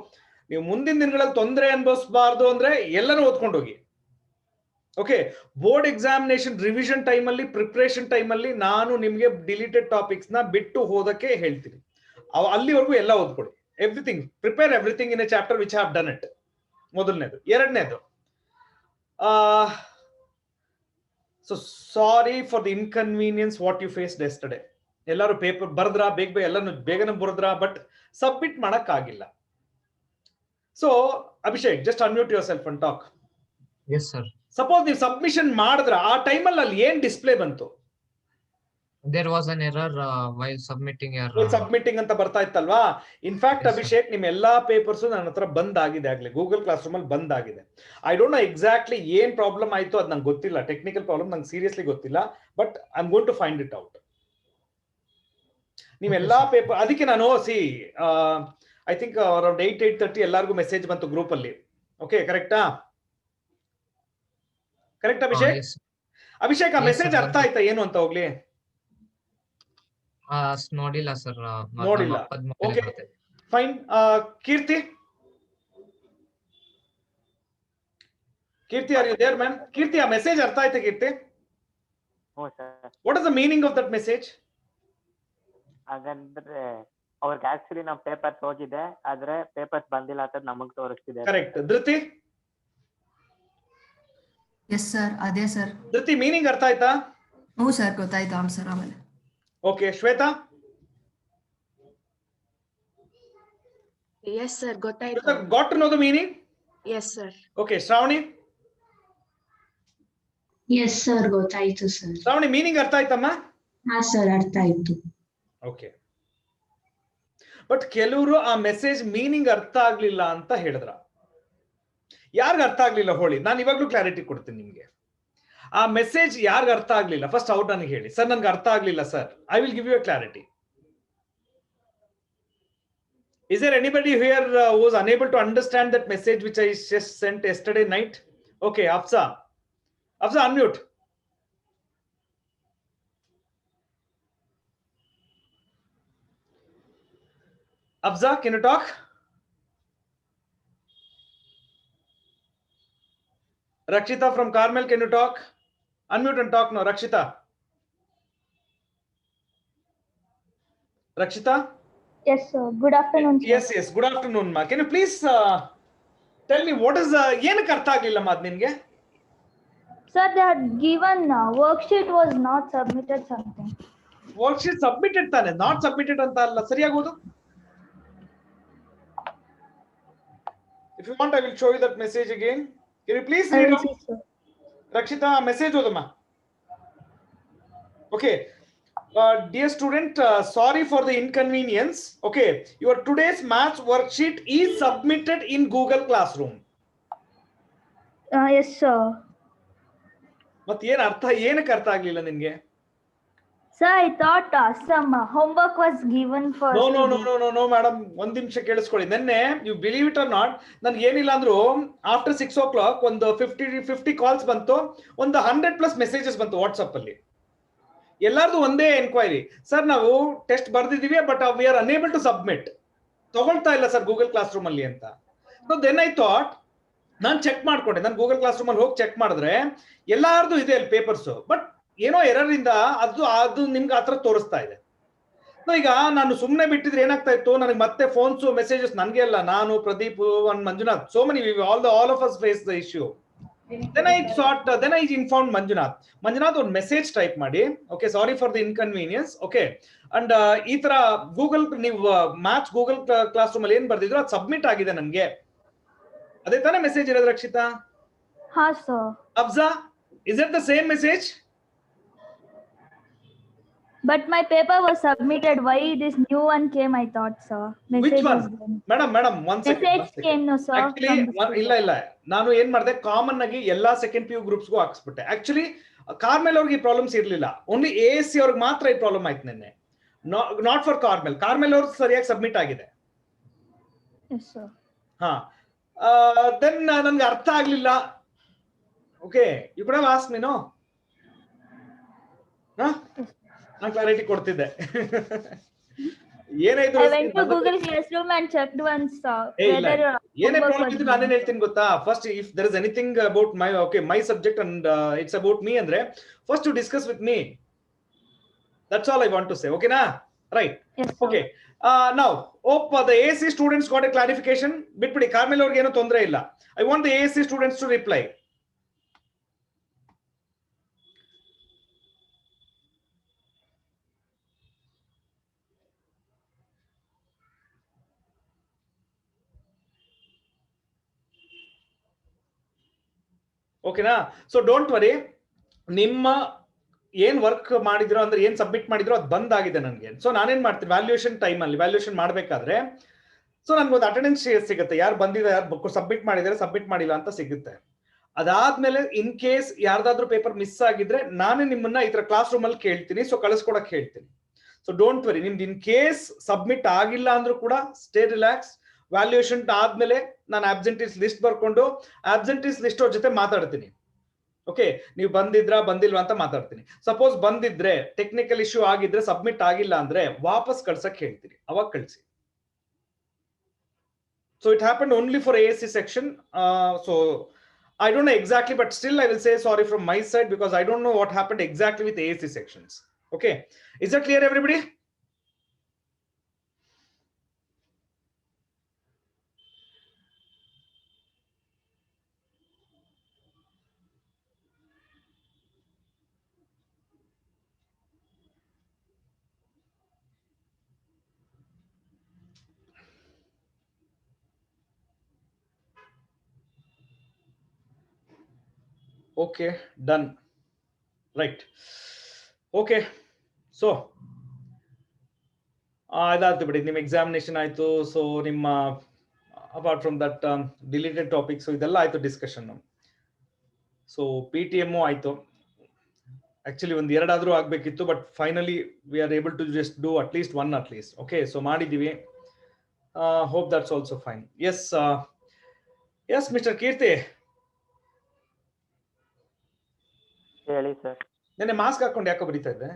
ನೀವು ಮುಂದಿನ ದಿನಗಳಲ್ಲಿ ತೊಂದರೆ ಅನುಭವಿಸಬಾರ್ದು ಅಂದ್ರೆ ಎಲ್ಲರೂ ಓದ್ಕೊಂಡು ಹೋಗಿ. Okay, board examination revision time ಅಲ್ಲಿ, ಪ್ರಿಪರೇಷನ್ ಟೈಮ್ ಅಲ್ಲಿ ನಾನು ನಿಮ್ಗೆ ಡಿಲೀಟೆಡ್ ಟಾಪಿಕ್ಸ್ ನ ಬಿಟ್ಟು ಹೋದಕ್ಕೆ ಹೇಳ್ತೀನಿ. ಅಲ್ಲಿವರೆಗೂ ಎಲ್ಲ ಓದ್ಕೊಳ್ಳಿ. Everything, prepare everything in a chapter which have done it. ಮೊದಲನೇದು. ಎರಡನೇದು, so sorry for the inconvenience what you faced yesterday. ಎಲ್ಲರೂ ಪೇಪರ್ ಬರ್ದ್ರ, ಎಲ್ಲಾನು ಬೇಗನೆ ಬರೆದ್ರ, ಬಟ್ ಸಬ್ಮಿಟ್ ಮಾಡಕ್ ಆಗಿಲ್ಲ. So Abhishek, just unmute yourself and talk. Yes, sir. Suppose ನೀವು ಸಬ್ಮಿಷನ್ ಮಾಡಿದ್ರ, ಆ ಟೈಮಲ್ಲಿ ಅಲ್ಲಿ ಏನ್ ಡಿಸ್ಪ್ಲೇ ಬಂತು? There was an error while submitting your. Submitting ಅಂತ ಬರ್ತಾ ಇತ್ತಲ್ವಾ? In fact Yes, sir. ಅಭಿಷೇಕ್, ನಿಮ್ ಎಲ್ಲಾ ಪೇಪರ್ಸ್ ನನ್ನ ಹತ್ರ ಬಂದ್ ಆಗಿದೆ, ಆಗ್ಲಿ ಗೂಗಲ್ ಕ್ಲಾಸ್ ರೂಮ್ ಅಲ್ಲಿ ಬಂದ್ ಆಗಿದೆ. ಐ ಡೋಂಟ್ ನೋ ಎಕ್ಸಾಕ್ಟ್ಲಿ ಏನ್ ಪ್ರಾಬ್ಲಮ್ ಆಯ್ತು, ಅದು ನಂಗೆ ಗೊತ್ತಿಲ್ಲ. ಟೆಕ್ನಿಕಲ್ ಪ್ರಾಬ್ಲಮ್ ನಂಗೆ ಸೀರಿಯಸ್ಲಿ ಗೊತ್ತಿಲ್ಲ, but I am going to find it out. ನೀವೆಲ್ಲಾ ಪೇಪರ್, ಅದಕ್ಕೆ ನಾನು ಐ ಥಿಂಕ್ ಅರೌಂಡ್ 8:30 ಎಲ್ಲರಿಗೂ ಮೆಸೇಜ್ ಬಂತು ಗ್ರೂಪ್ ಅಲ್ಲಿ. ಓಕೆ, ಕರೆಕ್ಟಾ ಅಭಿಷೇಕ್? Yes. ಅಭಿಷೇಕ್, ಆ Yes, ಮೆಸೇಜ್ sir. ಅರ್ಥ ಆಯ್ತಾ ಏನು ಅಂತ? ಹೋಗ್ಲಿ, ನೋಡಿಲ್ಲ ಸರ್. ನೋಡಿಲ್ಲ. Okay, fine. Keerthi, are you there ma'am? Keerthi, ಆ ಮೆಸೇಜ್ ಅರ್ಥ ಆಯ್ತಾ ಕೀರ್ತಿ? ಹ್ಞೂ sir. What is the meaning of that message? ಹಾಗಂದ್ರೆ ಅವ್ರಿಗೆ ಆಕ್ಚುಲಿ ನಾವು ಪೇಪರ್ಸ್ ಹೋಗಿದೆ, ಆದ್ರೆ ಪೇಪರ್ಸ್ ಬಂದಿಲ್ಲ ಅಂತ ನಮಗ್ ತೋರಿಸ್ತಿದೆ. ಕರೆಕ್ಟ್. ಧೃತಿ? ಎಸ್ ಸರ್, ಅದೇ ಸರ್. ಧೃತಿ, ಮೀನಿಂಗ್ ಅರ್ಥ ಆಯ್ತಾ? ಹ್ಞೂ ಸರ್, ಗೊತ್ತಾಯ್ತು ಆನ್ಸರ್ ಆಮೇಲೆ. ಓಕೆ, ಶ್ವೇತಾ? Yes, sir. ಗೊತ್ತಾಯ್ತು. Got to know the meaning? Yes, sir. Okay, Shravani? Yes sir, ಗೊತ್ತಾಯ್ತು ಸರ್. ಶ್ರಾವಣಿ, ಮೀನಿಂಗ್ ಅರ್ಥ ಆಯ್ತಮ್ಮ? ಹಾ ಸರ್, ಅರ್ಥ ಆಯ್ತು. ಓಕೆ, ಬಟ್ ಕೆಲವರು ಆ ಮೆಸೇಜ್ ಮೀನಿಂಗ್ ಅರ್ಥ ಆಗ್ಲಿಲ್ಲ ಅಂತ ಹೇಳಿದ್ರ. ಯಾರ್ಗ ಅರ್ಥ ಆಗ್ಲಿಲ್ಲ ಹೋಳಿ, ನಾನು ಇವಾಗ್ಲೂ ಕ್ಲಾರಿಟಿ ಕೊಡ್ತೀನಿ ನಿಮ್ಗೆ. ಆ ಮೆಸೇಜ್ ಯಾರ್ಗ ಅರ್ಥ ಆಗ್ಲಿಲ್ಲ ಫಸ್ಟ್ ಅವ್ರು ನನಗೆ ಹೇಳಿ. ಸರ್, ನನ್ಗೆ ಅರ್ಥ ಆಗ್ಲಿಲ್ಲ sir. I will give you a clarity. Is there anybody here who was unable to understand that message which I just sent yesterday night? Okay, Afsa, unmute. Afsa, can you talk? Rakshita from Carmel, can you talk? Unmute and talk now, Rakshita. Rakshita? Yes, sir. Good afternoon, sir. Yes. Good afternoon, ma. Can you please tell me what is ಏನಕ್ಕೆ ಅರ್ಥ ಆಗ್ಲಿಲ್ಲ ಮಾದ್ ನಿನ್ಗೆ? Sir, they had given worksheet was not submitted something. Worksheet submitted ತಾನೆ, not submitted ಅಂತ ಅಲ್ಲ. ಸರಿಯಾಗಿ ಓದು. If you want, I will show you that message again. Can you please I read will out? see, sir. Rakshita, message ಓದಮ್ಮ. Okay. Dear student, sorry for the inconvenience. Okay, your today's maths worksheet is submitted in Google Classroom. Yes, sir. ಮತ್ತೆ ಏನ್ ಅರ್ಥ, ಏನಕ್ಕೆ ಅರ್ಥ ಆಗ್ಲಿಲ್ಲ ನಿನ್ಗೆ? Sir, I thought some homework was given for. No, madam. ಒಂದ್ ನಿಮಿಷ ಕೇಳಿಸ್ಕೊಳ್ಳಿ. ನೆನ್ನೆ, you believe it or not, ನನ್ಗೆ ಏನಿಲ್ಲ ಅಂದ್ರು ಆಫ್ಟರ್ 6 o'clock ಒಂದು 50 ಕಾಲ್ಸ್ ಬಂತು, ಒಂದು 100+ ಮೆಸೇಜಸ್ ಬಂತು ವಾಟ್ಸ್ಆಪ್ ಅಲ್ಲಿ. ಎಲ್ಲಾರ್ದು ಒಂದೇ ಎನ್ಕ್ವೈರಿ, ಸರ್ ನಾವು ಟೆಸ್ಟ್ ಬರ್ದಿದೀವಿ but we are unable to submit, ತಗೊಳ್ತಾ ಇಲ್ಲ ಸರ್ ಗೂಗಲ್ ಕ್ಲಾಸ್ ರೂಮ್ ಅಲ್ಲಿ ಅಂತ. ಸೊ ದೆನ್ ಐ ಥಾಟ್, ನಾನು ಚೆಕ್ ಮಾಡ್ಕೊಂಡೆ, ನಾನು ಗೂಗಲ್ ಕ್ಲಾಸ್ ರೂಮ್ ಅಲ್ಲಿ ಹೋಗಿ ಚೆಕ್ ಮಾಡಿದ್ರೆ ಎಲ್ಲಾರ್ದು ಇದೆ ಅಲ್ಲಿ ಪೇಪರ್ಸ್, ಬಟ್ ಏನೋ ಎರರ್ ಇಂದ ಅದು ನಿಮ್ಗೆ ಆತರ ತೋರಿಸ್ತಾ ಇದೆ. ಈಗ ನಾನು ಸುಮ್ಮನೆ ಬಿಟ್ಟಿದ್ರೆ ಏನಾಗ್ತಾ ಇತ್ತು, ನನಗೆ ಮತ್ತೆ ಫೋನ್ಸ್ ಮೆಸೇಜಸ್ ನನಗೆ ಅಲ್ಲ, ನಾನು Pradeep and Manjunath, so many, all of us face the issue. Then I informed Manjunath ಒಂದು ಮೆಸೇಜ್ ಟೈಪ್ ಮಾಡಿ, okay, sorry for the inconvenience, okay, and ಈ ತರ ಗೂಗಲ್ ನೀವು ಮ್ಯಾಥ್ಸ್ ಗೂಗಲ್ ಕ್ಲಾಸ್ ರೂಮ್ ಅಲ್ಲಿ ಏನ್ ಬರ್ದಿದ್ರು ಅದು ಸಬ್ಮಿಟ್ ಆಗಿದೆ ನನ್ಗೆ. ಅದೇ ತಾನೇ ಮೆಸೇಜ್ ಇರೋದು ರಕ್ಷಿತಾ? ಹಾ sir. Afza, is it the same message? But my paper was submitted. Why this new one came? I thought, sir. Which one? was done. Madam one Message second came, no, sir. Actually from the school. ಇಲ್ಲ ನಾನು ಏನ್ ಮಾಡಿದೆ, common ಆಗಿ ಎಲ್ಲಾ second PU ಗ್ರೂಪ್ಸ್ಗೂ ಹಾಕ್ಸ್ಬಿಟ್ಟೆ. Actually Carmel ಅವ್ರಿಗೆ ಈ problems ಇರ್ಲಿಲ್ಲ, only ASC ಅವ್ರಿಗೆ ಮಾತ್ರ ಈ ಪ್ರಾಬ್ಲಮ್ ಆಯ್ತು ನಿನ್ನೆ. ನಾಟ್ ಫಾರ್ ಕಾರ್ಮೆಲ್ ಅವ್ರು ಸರಿಯಾಗಿ ಸಬ್ಮಿಟ್ ಆಗಿದೆ. Yes, sir. ಹಾ, ದೆನ್ ನನ್ಗೆ ಅರ್ಥ ಆಗ್ಲಿಲ್ಲ. Okay, you could have asked me, no? ನಾನು ಕ್ಲಾರಿಟಿ ಕೊಡ್ತಿದ್ದೆ. ಏನಾಯ್ತು? I went to Google Classroom and checked once, whether ಏನೇ ಪ್ರಾಬ್ಲಮ್ ಇತ್ತು ನಾನೇನ್ ಹೇಳ್ತೀನಿ ಗೊತ್ತಾ? First if there is anything about my subject and it's about me ಅಂದ್ರೆ first to discuss with me. That's all I want to say. ಓಕೆನಾ? Right. Yes, sir. Okay, now hope the ASC students got a clarification. ಬಿಟ್ಬಿಡಿ, Carmel ಅವ್ರಿಗೆ ಏನೂ ತೊಂದರೆ ಇಲ್ಲ. I want the ASC students to reply. ಓಕೆನಾ? So don't worry, ನಿಮ್ಮ ಏನ್ work ಮಾಡಿದ್ರೋ ಅಂದ್ರೆ ಏನ್ ಸಬ್ಮಿಟ್ ಮಾಡಿದ್ರೋ ಅದು ಬಂದಾಗಿದೆ ನನಗೆ. ಸೊ ನಾನೇನ್ ಮಾಡ್ತೀನಿ, ವ್ಯಾಲ್ಯೂಯೇಷನ್ ಟೈಮ್ ಅಲ್ಲಿ ವ್ಯಾಲ್ಯೂಯೇಷನ್ ಮಾಡ್ಬೇಕಾದ್ರೆ ಸೊ ನನ್ಗೊಂದು ಅಟೆಂಡೆನ್ಸ್ ಸಿಗುತ್ತೆ, ಯಾರು ಬಂದಿದೆ, ಯಾರು ಸಬ್ಮಿಟ್ ಮಾಡಿದ್ದಾರೆ, ಸಬ್ಮಿಟ್ ಮಾಡಿಲ್ಲ ಅಂತ ಸಿಗುತ್ತೆ. ಅದಾದ್ಮೇಲೆ ಇನ್ ಕೇಸ್ ಯಾರ್ದಾದ್ರೂ ಪೇಪರ್ ಮಿಸ್ ಆಗಿದ್ರೆ ನಾನೇ ನಿಮ್ಮನ್ನ ಈ ತರ ಕ್ಲಾಸ್ ರೂಮ್ ಅಲ್ಲಿ ಕೇಳ್ತೀನಿ, ಸೊ ಕಳಿಸ್ಕೊಡಕ್ ಹೇಳ್ತೀನಿ. ಸೊ ಡೋಂಟ್ ವರಿ, ನಿಮ್ದು ಇನ್ ಕೇಸ್ ಸಬ್ಮಿಟ್ ಆಗಿಲ್ಲ ಅಂದ್ರೂ ಕೂಡ ಸ್ಟೇ ರಿಲ್ಯಾಕ್ಸ್. ವ್ಯಾಲ್ಯೂಯೇಷನ್ ಆದ್ಮೇಲೆ ನಾನು ಆಬ್ಸೆಂಟೀಸ್ ಲಿಸ್ಟ್ ಬರ್ಕೊಂಡು ಆಬ್ಸೆಂಟೀಸ್ ಲಿಸ್ಟ್ ಅವ್ರ ಜೊತೆ ಮಾತಾಡ್ತೀನಿ. ಓಕೆ, ನೀವು ಬಂದಿಲ್ವಾ ಅಂತ ಮಾತಾಡ್ತೀನಿ. ಸಪೋಸ್ ಬಂದಿದ್ರೆ, ಟೆಕ್ನಿಕಲ್ ಇಶ್ಯೂ ಆಗಿದ್ರೆ, ಸಬ್ಮಿಟ್ ಆಗಿಲ್ಲ ಅಂದ್ರೆ ವಾಪಸ್ ಕಳ್ಸಕ್ ಹೇಳ್ತೀನಿ, ಅವಾಗ ಕಳ್ಸಿ. So it happen only for ASC section. So I don't know exactly, but still I will say sorry from my side because I don't know what happened exactly with ASC sections. Okay, is that clear everybody? Okay, done. Right. Okay, so ಅದಾಯ್ತು ಬಿಡಿ, ನಿಮ್ಮ examination ಆಯ್ತು. So ನಿಮ್ಮ apart from that deleted topics ಇದೆಲ್ಲ ಆಯ್ತು discussion. So PTM ಆಯ್ತು. Actually ಒಂದ್ ಎರಡಾದ್ರೂ ಆಗ್ಬೇಕಿತ್ತು, but finally we are able to just do at least one at least. Okay, so ಮಾಡಿದೀವಿ. Hope that's also fine. Yes mister Keerthi, ಹೇಳಿ sir. ನೆನ್ನೆ mask ಹಾಕೊಂಡು ಯಾಕೋ ಬರೀತಾ ಇದ್ದೆ?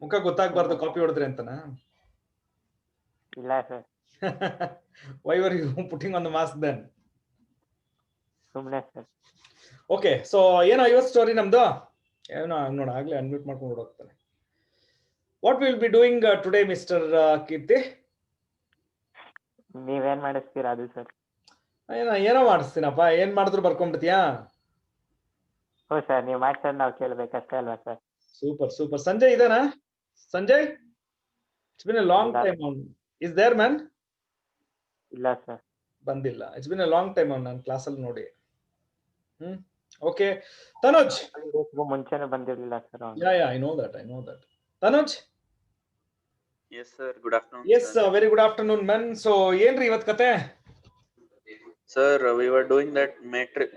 ಮುಖ ಗೊತ್ತಾಗ್ಬಾರ್ದು ಕಾಪಿ ಹೊಡೆದ್ರೆ ಅಂತನಾ? ಇಲ್ಲ sir. Why were you putting on the mask then? ಸುಮ್ಮನೆ ಸರ್. ಓಕೆ, ಸೊ ಏನೋ ಇವತ್ತು ಸ್ಟೋರಿ ನಮ್ದು ಏನೋ ನೋಡ, ಆಗ್ಲೇ ಅನ್ಮ್ಯೂಟ್ ಮಾಡ್ಕೊಂಡು ಹೋಗ್ತಾನೆ. What will be doing today mister Keerthi? ನೀವೇನ್ ಮಾಡಿಸ್ತೀರಾ ಅದು ಸರ್? ಏನೋ ಮಾಡಿಸ್ತೀನಪ್ಪ, ಏನ್ ಮಾಡಿದ್ರು ಬರ್ಕೊಂಡ್ಬಿಡ್ತೀಯಾ? ಹ್ಞೂ ಸರ್, ನೀವು ಮಾಡ್ಸೋದು ನಾವು ಕೇಳ್ಬೇಕಷ್ಟೇ ಅಲ್ವಾ ಸರ್? Super super. ಸಂಜಯ್ ಇದಾನಾ? Sanjay, it's been a long time. Is there man? ಇಲ್ಲ ಸರ್, ಬಂದಿಲ್ಲ. It's been a long time ನಾನು ಕ್ಲಾಸಲ್ಲಿ ನೋಡಿ. ಓಕೆ, ತನುಜ್. ಮುಂಚೆನೂ ಬಂದಿರ್ಲಿಲ್ಲ sir. Yeah, I know that. Tanuj? Yes sir, good afternoon. Yes, sir. very good afternoon, man. So ಏನ್ರಿ ಇವತ್ತು ಕತೆ? Sir, we were doing that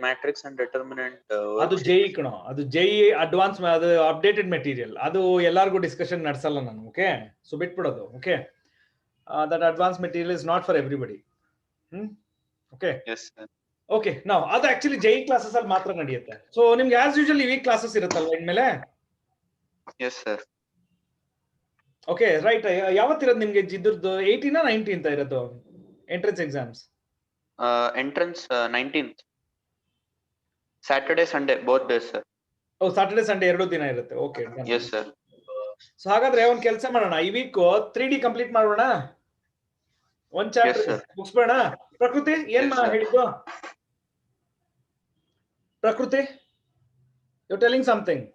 matrix and determinant. ಅದು JEE ಕಣೋ, ಅದು JEE ಅಡ್ವಾನ್ಸ್, ಅದು ಅಪ್ಡೇಟೆಡ್ ಮೆಟೀರಿಯಲ್. ಅದು ಎಲ್ಲಾರ್ಗೂ ಡಿಸ್ಕಷನ್ ನಡೆಸಲ್ಲ ನಾನು. ಓಕೆ, ಸೊ ಬಿಟ್ಬಿಡೋದು. Okay, that advance material is not for everybody. Okay, Yes sir. Okay, ನಾವು ಅದು ಆಕ್ಚುಲಿ JEE ಕ್ಲಾಸಸ್ ಅಲ್ಲಿ ಮಾತ್ರ ನಡೆಯುತ್ತೆ. ಸೊ ನಿಮ್ಗೆ ಆಸ್ ಯೂಶುವಲ್ ಈ ವೀಕ್ ಕ್ಲಾಸಸ್ ಇರುತ್ತಲ್ವಾ ಇನ್ಮೇಲೆ? Yes sir. Okay, right. ಯಾವತ್ತಿರೋದು ನಿಮ್ಗೆ ಇದ್ರದ್ದು? 18 19 ಇರೋದು entrance exams? Entrance 19th. Saturday, Sunday, both days sir. ಓ, ಸಾಟರ್ಡೆ ಸಂಡೇ ಎರಡು ದಿನ ಇರುತ್ತೆ. Okay, Yes sir. ಸೊ ಹಾಗಾದ್ರೆ ಒಂದ್ ಕೆಲಸ ಮಾಡೋಣ, ಈ ವೀಕ್ 3D ಕಂಪ್ಲೀಟ್ ಮಾಡೋಣ, ಒಂದ್ ಚಾಪ್ಟರ್ ಮುಗಿಸ್ಬೇಡ. ಪ್ರಕೃತಿ ಏನ್ Yes, sir. ಹೇಳಿದ್ದು? Prakriti, you telling something?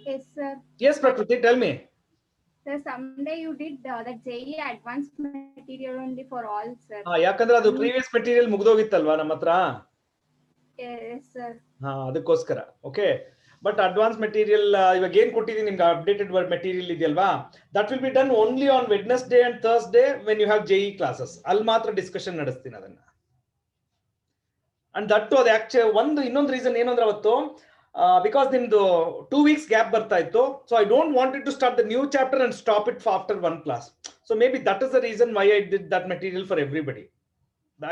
Yes, sir. Yes, Prakriti, tell me. Sir, someday you did the JEE advanced material only for all, sir. ಯಾಕಂದ್ರೆ ಅದು ಪ್ರೀವಿಯಸ್ ಮೆಟೀರಿಯಲ್ ಮುಗ್ದೋಗಿತ್ತಲ್ವಾ ನಮ್ಮ ಹತ್ರ. Yes, sir. ಅದಕ್ಕೋಸ್ಕರ. ಓಕೆ, ಬಟ್ ಅಡ್ವಾನ್ಸ್ ಮೆಟೀರಿಯಲ್ ಇವಾಗ ಏನ್ ಕೊಟ್ಟಿದ್ದೀನಿ ನಿಮ್ಗೆ ಅಪ್ಡೇಟೆಡ್ ಮೆಟೀರಿಯಲ್ ಇದೆಯಲ್ವಾ, that will be done only on Wednesday and Thursday when you have JEE classes. ಅಲ್ಲಿ ಮಾತ್ರ ಡಿಸ್ಕಷನ್ ನಡೆಸ್ತೀನಿ ಅದನ್ನ. ಅಂಡ್ ದಟ್ಟು ಅದು ಆಕ್ಚುಲಿ ಇನ್ನೊಂದು ರೀಸನ್ ಏನು ಅಂದ್ರೆ ಅವತ್ತು ಬಿಕಾಸ್ ನಿಮ್ದು 2 weeks ಗ್ಯಾಪ್ ಬರ್ತಾ ಇತ್ತು, so I don't wanted to start the new chapter and stop it after 1 class. So maybe that is the reason why I did that material for everybody.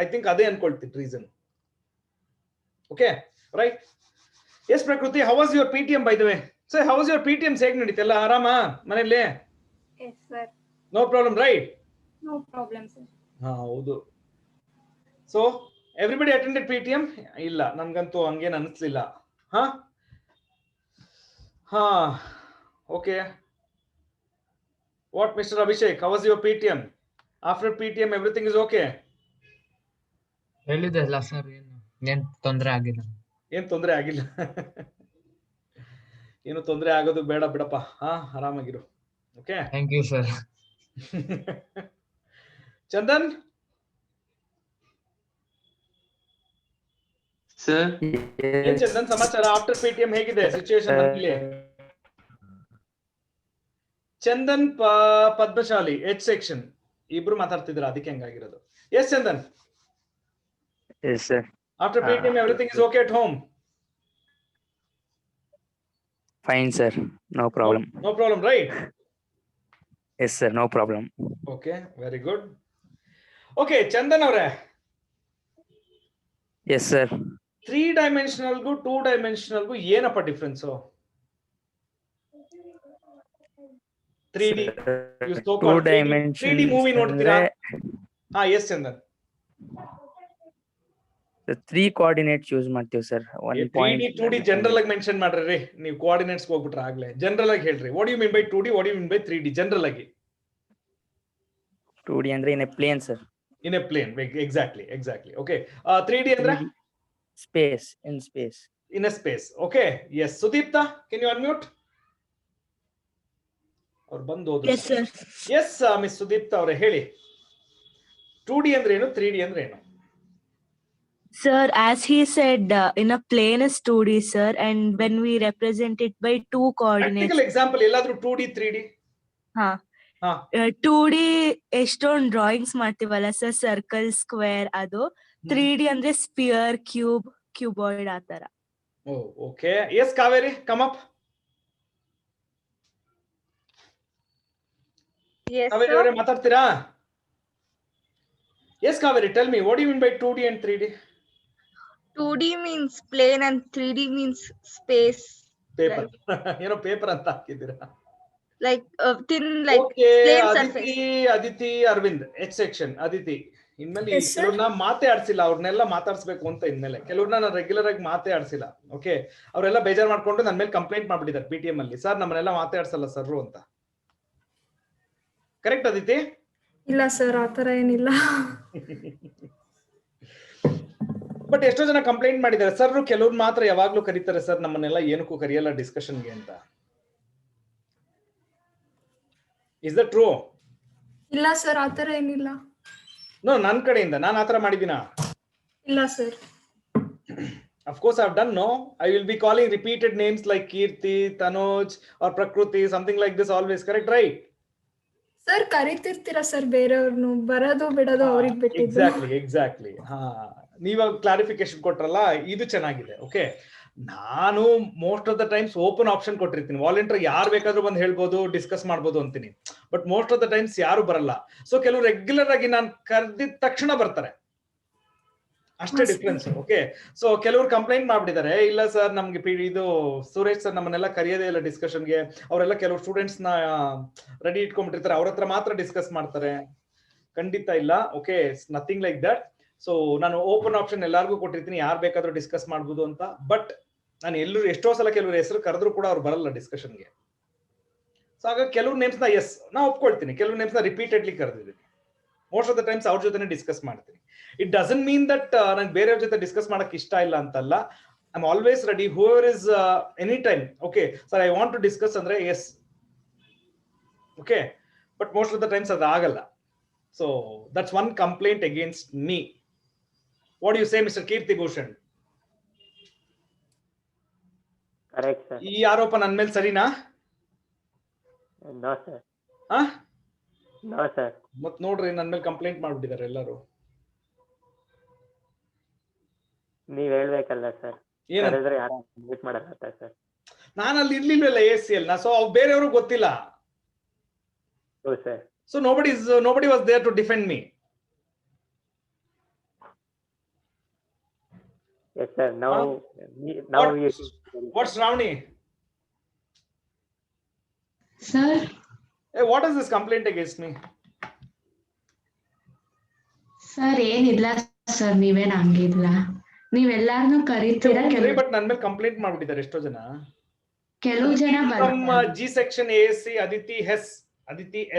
I think ಅದೇ ಅನ್ಕೊಳ್ತೀನಿ reason. Okay right. Yes Prakriti, how was your PTM by the way? Sir how was your PTMs? ಹೇಗೆ ನಡೀತು? ಎಲ್ಲ ಆರಾಮಾ ಮನೆಯಲ್ಲಿ? Yes, sir. No problem right? No problem, sir. ಹಾ ಹೌದು. So everybody attended PTM? ಇಲ್ಲ, ನನ್ಗಂತೂ ಹಂಗೇನು ಅನಿಸ್ಲಿಲ್ಲ. ಹಾ ಹಾ okay. What mister Abhishek, how was your PTM? After PTM everything is okay? ಹೇಳಿದೆ ಅಲ್ಲ ಸರ್, ಏನ್ ತೊಂದ್ರೆ ಆಗಿಲ್ಲ. ಏನ್ ತೊಂದರೆ ಆಗಿಲ್ಲ? ಏನು ತೊಂದರೆ ಆಗೋದು ಬೇಡ ಬಿಡಪ್ಪ. ಹಾ ಆರಾಮಾಗಿರು. Okay thank you sir. Chandan sir ಏನ್ ಚಂದನ್ ಸಮಾಚಾರ? ಆಫ್ಟರ್ PTM ಹೇಗಿದೆ ಸಿಚುಯೇಷನ್ ಮನೇಲಿ? ಚಂದನ್ ಪದ್ಮಶಾಲಿ H ಸೆಕ್ಷನ್ ಇಬ್ರು ಮಾತಾಡ್ತಿದ್ರ, ಅದಕ್ಕೆ ಹೆಂಗಾಗಿರೋದು. Yes Chandan. Yes, sir. After PTM everything is okay at home? Fine, sir. No problem. No problem, right? Yes, sir. No problem. Okay, very good. Okay, Chandan avare. Yes, sir. 3-dimensional gu 2-dimensional gu ಏನಪ್ಪ difference? 3D you so called 3D movie ನೋಡ್ತೀರಾ? ಹಾ yes Chandan. The 3 coordinates use ಮಾಡ್ತೀವಿ sir. 3D 2D general ಆಗಿ mention ಮಾಡ್ರಿ. ನೀವು coordinates ಹೋಗ್ಬಿಟ್ರೆ ಆಗ್ಲೇ general ಆಗಿ ಹೇಳ್ರಿ. What you mean by 2D, what you mean by 3D general ಆಗಿ? 2D ಅಂದ್ರೆ in a plane, sir. In a plane, exactly. Okay. 3D ಅಂದ್ರೆ Space, in space. In a space. Okay. Yes. Sudipta, can you unmute? ಅವ್ರು ಬಂದು ಹೋದ್ರು. Yes, sir. Yes miss ಸುದೀಪ್ತ ಅವರೇ ಹೇಳಿ. 2D ಅಂದ್ರೆ ಏನು, 3D ಅಂದ್ರೆ ಏನು? Sir, as he said, in a plane is 2D, sir, and when we represent it by 2 coordinates. Practical example ಎಲ್ಲಾದ್ರೂ 2D 3D? ಹಾ. ಹಾ 2D ಎಷ್ಟೊಂದು ಡ್ರಾಯಿಂಗ್ಸ್ ಮಾಡ್ತೀವಲ್ಲ ಸರ್, ಸರ್ಕಲ್, ಸ್ಕ್ವೇರ್, ಅದು. 3D ಅಂದ್ರೆ ಸ್ಪಿಯರ್, ಕ್ಯೂಬ್, ಕ್ಯೂಬಾಯ್ಡ್ ಆತರ. Oh okay. Yes Kaveri, come up. Yes, Kaveri ಅವರೇ ಮಾತಾಡ್ತೀರಾ? Yes Kaveri, tell me what you mean by 2D and 3D? 2D means plane and 3D means space. Paper ಏನೋ paper ಅಂತ ಹಾಕಿದ್ದೀರಾ? Like thin, like Okay, plane surface. Aditi Aravind H section. Aditi ಇನ್ಮೇಲೆ ಕೆಲವ್ರನ್ನ ಮಾತೇ ಆಡ್ಸಿಲ್ಲ, ಅವ್ರನ್ನೆಲ್ಲ ಮಾತಾಡ್ಸ್ಬೇಕು ಅಂತ ಇನ್ಮೇಲೆ. ಕೆಲವ್ರನ್ನ ನಾನು ರೆಗ್ಯುಲರ್ ಆಗಿ ಮಾತೇ ಆಡ್ಸಿಲ್ಲ. ಓಕೆ, ಅವರೆಲ್ಲ ಬೇಜಾರ್ ಮಾಡ್ಕೊಂಡು ನನ್ನ ಮೇಲೆ ಕಂಪ್ಲೇಂಟ್ ಮಾಡ್ಬಿಟ್ಟಿದ್ದಾರೆ PTM ಅಲ್ಲಿ, ಸರ್ ನಮ್ಮನ್ನೆಲ್ಲ ಮಾತೇ ಆಡ್ಸಲ್ಲ ಸರ್ ಅಂತ. ಕರೆಕ್ಟ್ ಅದಿತಿ? ಇಲ್ಲ ಸರ್, ಆತರ ಏನಿಲ್ಲ. ಬಟ್ ಎಷ್ಟೋ ಜನ ಕಂಪ್ಲೇಂಟ್ ಮಾಡಿದ್ದಾರೆ, ಸರ್ ಕೆಲವ್ರು ಮಾತ್ರ ಯಾವಾಗ್ಲೂ ಕರೀತಾರೆ ಸರ್, ನಮ್ಮನ್ನೆಲ್ಲ ಏನಕ್ಕೂ ಕರೆಯಲ್ಲ ಡಿಸ್ಕಷನ್ಗೆ ಅಂತ. Is that true? ಇಲ್ಲ ಸರ್, ಆತರ ಏನಿಲ್ಲ. ನೋ, ನನ್ನ ಕಡೆಯಿಂದ ನಾನು ಆತರ ಮಾಡಿದ್ದೀನಾ? ಇಲ್ಲ sir. Of course I've done, no? I will be calling repeated names like Kirti, Tanuj or Prakriti, something like this always, correct, right? Sir ಕರಿತಿರ್ತೀರಾ ಸರ್ ಬೇರೆಯವ್ರನ್ನು, ಬರೋದು ಬಿಡೋದು ಅವ್ರಿಗೆ ಬಿಟ್ಟಿದ್ದು. ಎಕ್ಸಾಕ್ಟ್ಲಿ. ಹಾ, ನೀವಾಗ ಕ್ಲಾರಿಫಿಕೇಶನ್ ಕೊಟ್ರಲ್ಲ, ಇದು ಚೆನ್ನಾಗಿದೆ. ಓಕೆ, ನಾನು most of the times open option ಕೊಟ್ಟಿರ್ತೀನಿ. ವಾಲಂಟಿಯರ್ ಯಾರು ಬೇಕಾದ್ರೂ ಬಂದು ಹೇಳ್ಬೋದು, ಡಿಸ್ಕಸ್ ಮಾಡ್ಬೋದು ಅಂತೀನಿ. But most of the times ಯಾರು ಬರಲ್ಲ. ಸೊ ಕೆಲವು ರೆಗ್ಯುಲರ್ ಆಗಿ ನಾನು ಕರೆದಿದ ತಕ್ಷಣ ಬರ್ತಾರೆ, ಅಷ್ಟೇ ಡಿಫ್ರೆನ್ಸ್. ಓಕೆ, ಸೊ ಕೆಲವರು ಕಂಪ್ಲೇಂಟ್ ಮಾಡ್ಬಿಟ್ಟಿದ್ದಾರೆ, ಇಲ್ಲ ಸರ್ ನಮ್ಗೆ ಇದು ಸುರೇಶ್ ಸರ್ ನಮ್ಮನ್ನೆಲ್ಲ ಕರೆಯೋದೇ ಇಲ್ಲ ಡಿಸ್ಕಷನ್ಗೆ, ಅವರೆಲ್ಲ ಕೆಲವು ಸ್ಟೂಡೆಂಟ್ಸ್ ನ ರೆಡಿ ಇಟ್ಕೊಂಡ್ಬಿಟ್ಟಿರ್ತಾರೆ, ಅವ್ರ ಹತ್ರ ಮಾತ್ರ ಡಿಸ್ಕಸ್ ಮಾಡ್ತಾರೆ. ಖಂಡಿತ ಇಲ್ಲ. Okay, nothing like that. So ನಾನು ಓಪನ್ ಆಪ್ಷನ್ ಎಲ್ಲಾರ್ಗು ಕೊಟ್ಟಿರ್ತೀನಿ, ಯಾರು ಬೇಕಾದ್ರೂ ಡಿಸ್ಕಸ್ ಮಾಡ್ಬೋದು ಅಂತ. ಬಟ್ ನಾನು ಎಲ್ಲರೂ ಎಷ್ಟೋ ಸಲ ಕೆಲವ್ರ ಹೆಸರು ಕರೆದ್ರು ಕೂಡ ಅವ್ರು ಬರಲ್ಲ ಡಿಸ್ಕಷನ್ಗೆ. ಸೊ ಹಾಗಾಗಿ ಕೆಲವು ನೇಮ್ಸ್ ನ ಎಸ್ ನಾ ಒಪ್ಕೊಳ್ತೀನಿ, ಕೆಲವು ನೇಮ್ಸ್ ನ ರಿಪೀಟೆಡ್ಲಿ ಕರೆದಿದ್ದೀನಿ. ಮೋಸ್ಟ್ ಆಫ್ ದ ಟೈಮ್ಸ್ ಅವ್ರ ಜೊತೆ ಡಿಸ್ಕಸ್ ಮಾಡ್ತೀನಿ. ಇಟ್ ಡಸಂಟ್ ಮೀನ್ ದಟ್ ನಂಗೆ ಬೇರೆಯವ್ರ ಜೊತೆ ಡಿಸ್ಕಸ್ ಮಾಡಕ್ ಇಷ್ಟ ಇಲ್ಲ ಅಂತಲ್ಲ. I am always ready, whoever is any time. Okay sir, I want to discuss ಅಂದ್ರೆ yes. Okay, but most of the times ಅದು ಆಗಲ್ಲ. So that's one complaint against me. What you say mister Keerthi Bhushan? Correct sir. ಈ ಆರೋಪ ನನ್ ಮೇಲೆ ಸರಿನಾ? No sir. ಆ no sir. ಮತ್ ನೋಡ್ರಿ ನನ್ ಮೇಲೆ ಕಂಪ್ಲೇಂಟ್ ಮಾಡ್ಬಿಟ್ಟಿದ್ದಾರೆ ಎಲ್ಲರೂ. ನೀವ್ ಹೇಳ್ಬೇಕಲ್ಲ ಸರ್. ಏನಂತ? ಕರೆದ್ರೆ ಯಾರು ಮೀಟ್ ಮಾಡಲ್ಲ ಸರ್. ನಾನು ಅಲ್ಲಿ ಇರ್ಲಿಲ್ವಲ್ಲ ASCL ನ, ಸೊ ಬೇರೆಯವ್ರಿಗೆ ಗೊತ್ತಿಲ್ಲ. ಹೌದು sir. So nobody was there to defend me. Yes sir. Now What's Ravani? Sir, Hey, what is this complaint against me? Sir ಏನಿಲ್ಲ ಸರ್, ನೀವೇನ್ ಹಂಗಿಲ್ಲ. ನೀವೆಲ್ಲಾರ್ನು ಕರೀತೀರಾ, ಬಟ್ ನನ್ ಮೇಲೆ ಕಂಪ್ಲೇಂಟ್ ಮಾಡ್ಬಿಟ್ಟಿದ್ದಾರೆ ಎಷ್ಟೋ ಜನ. ಕೆಲವು ಜನ From G section ASC, Aditi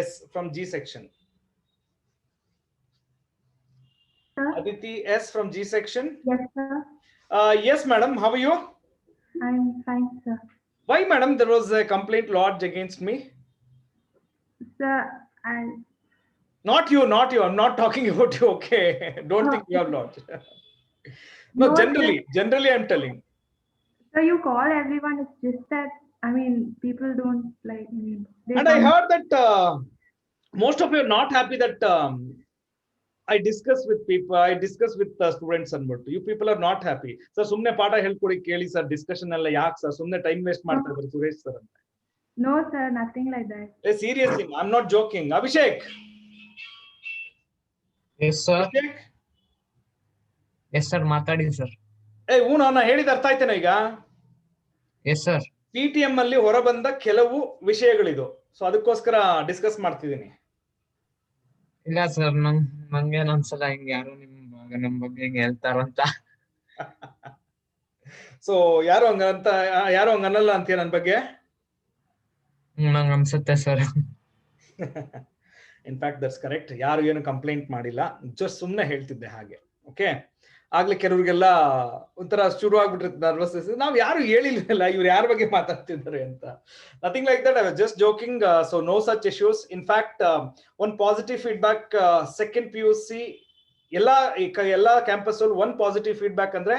S from G section. Sir? Aditi S from G section. Yes, sir. Yes, madam. How are you? I'm fine, sir. Why, madam, there was a complaint lodged against me? Sir, Not you. I'm not talking about you. Okay. Don't think you have lodged. No, No, generally, I'm telling. sir, you call everyone. It's just that, I mean, people don't like me. And I heard that most of you are not happy that I discuss with people. I discuss with students and what. You people are not happy. So, sumne paಠ ಹೇಳ್ಕೊಡಿ ಕೇಳಿ sir. Discussion alla ಯಾಕೆ sir? ಸುಮ್ನೆ time waste ಮಾಡ್ತಾ ಇದ್ದಾರೆ Suresh sir ಅಂತ. No, sir, nothing like that. Hey, seriously, I'm not joking. Abhishek. Yes sir. Abhishek. Yes sir, ಮಾತಾಡಿ sir. Hey, ನಾನು ಹೇಳಿದ ಅರ್ಥ ಆಯ್ತೇನೋ ಈಗ? Yes sir. PTM ಅಲ್ಲಿ ಹೊರಬಂದ ಕೆಲವು ವಿಷಯಗಳಿದು. ಸೊ ಅದಕ್ಕೋಸ್ಕರ ಡಿಸ್ಕಸ್ ಮಾಡ್ತಿದ್ದೀನಿ. ಇಲ್ಲ ಸರ್, ನಂಗೆ ಅನ್ಸಲ್ಲ ಹಿಂಗ್ ಯಾರು ನಮ್ ಬಗ್ಗೆ ಹಿಂಗ್ ಹೇಳ್ತಾರಂತ. ಸೊ ಯಾರು ಹಂಗ ಅನ್ನಲ್ಲ ಅಂತೀಯ ನನ್ ಬಗ್ಗೆ? ನಂಗ್ ಅನ್ಸುತ್ತೆ ಸರ್. In fact that's correct. ಯಾರು ಏನು ಕಂಪ್ಲೇಂಟ್ ಮಾಡಿಲ್ಲ, ಜಸ್ಟ್ ಸುಮ್ನೆ ಹೇಳ್ತಿದ್ದೆ ಹಾಗೆ. ಓಕೆ, ಆಗ್ಲೇ ಕೆಲವ್ರಿಗೆಲ್ಲ ಒಂಥರ ಶುರು ಆಗ್ಬಿಟ್ಟಿರುತ್ತೆ ನರ್ವಸ್ನೆಸ್. ನಾವ್ ಯಾರು ಹೇಳಿಲ್ವಲ್ಲ ಇವ್ರು ಯಾರ ಬಗ್ಗೆ ಮಾತಾಡ್ತಿದ್ದಾರೆ ಅಂತ. Nothing like that. I was just joking. So no such issues. In fact one positive feedback second PUC ಎಲ್ಲಾ ಕ್ಯಾಂಪಸ್ ಅಲ್ಲಿ ಒನ್ ಪಾಸಿಟಿವ್ ಫೀಡ್ಬ್ಯಾಕ್ ಅಂದ್ರೆ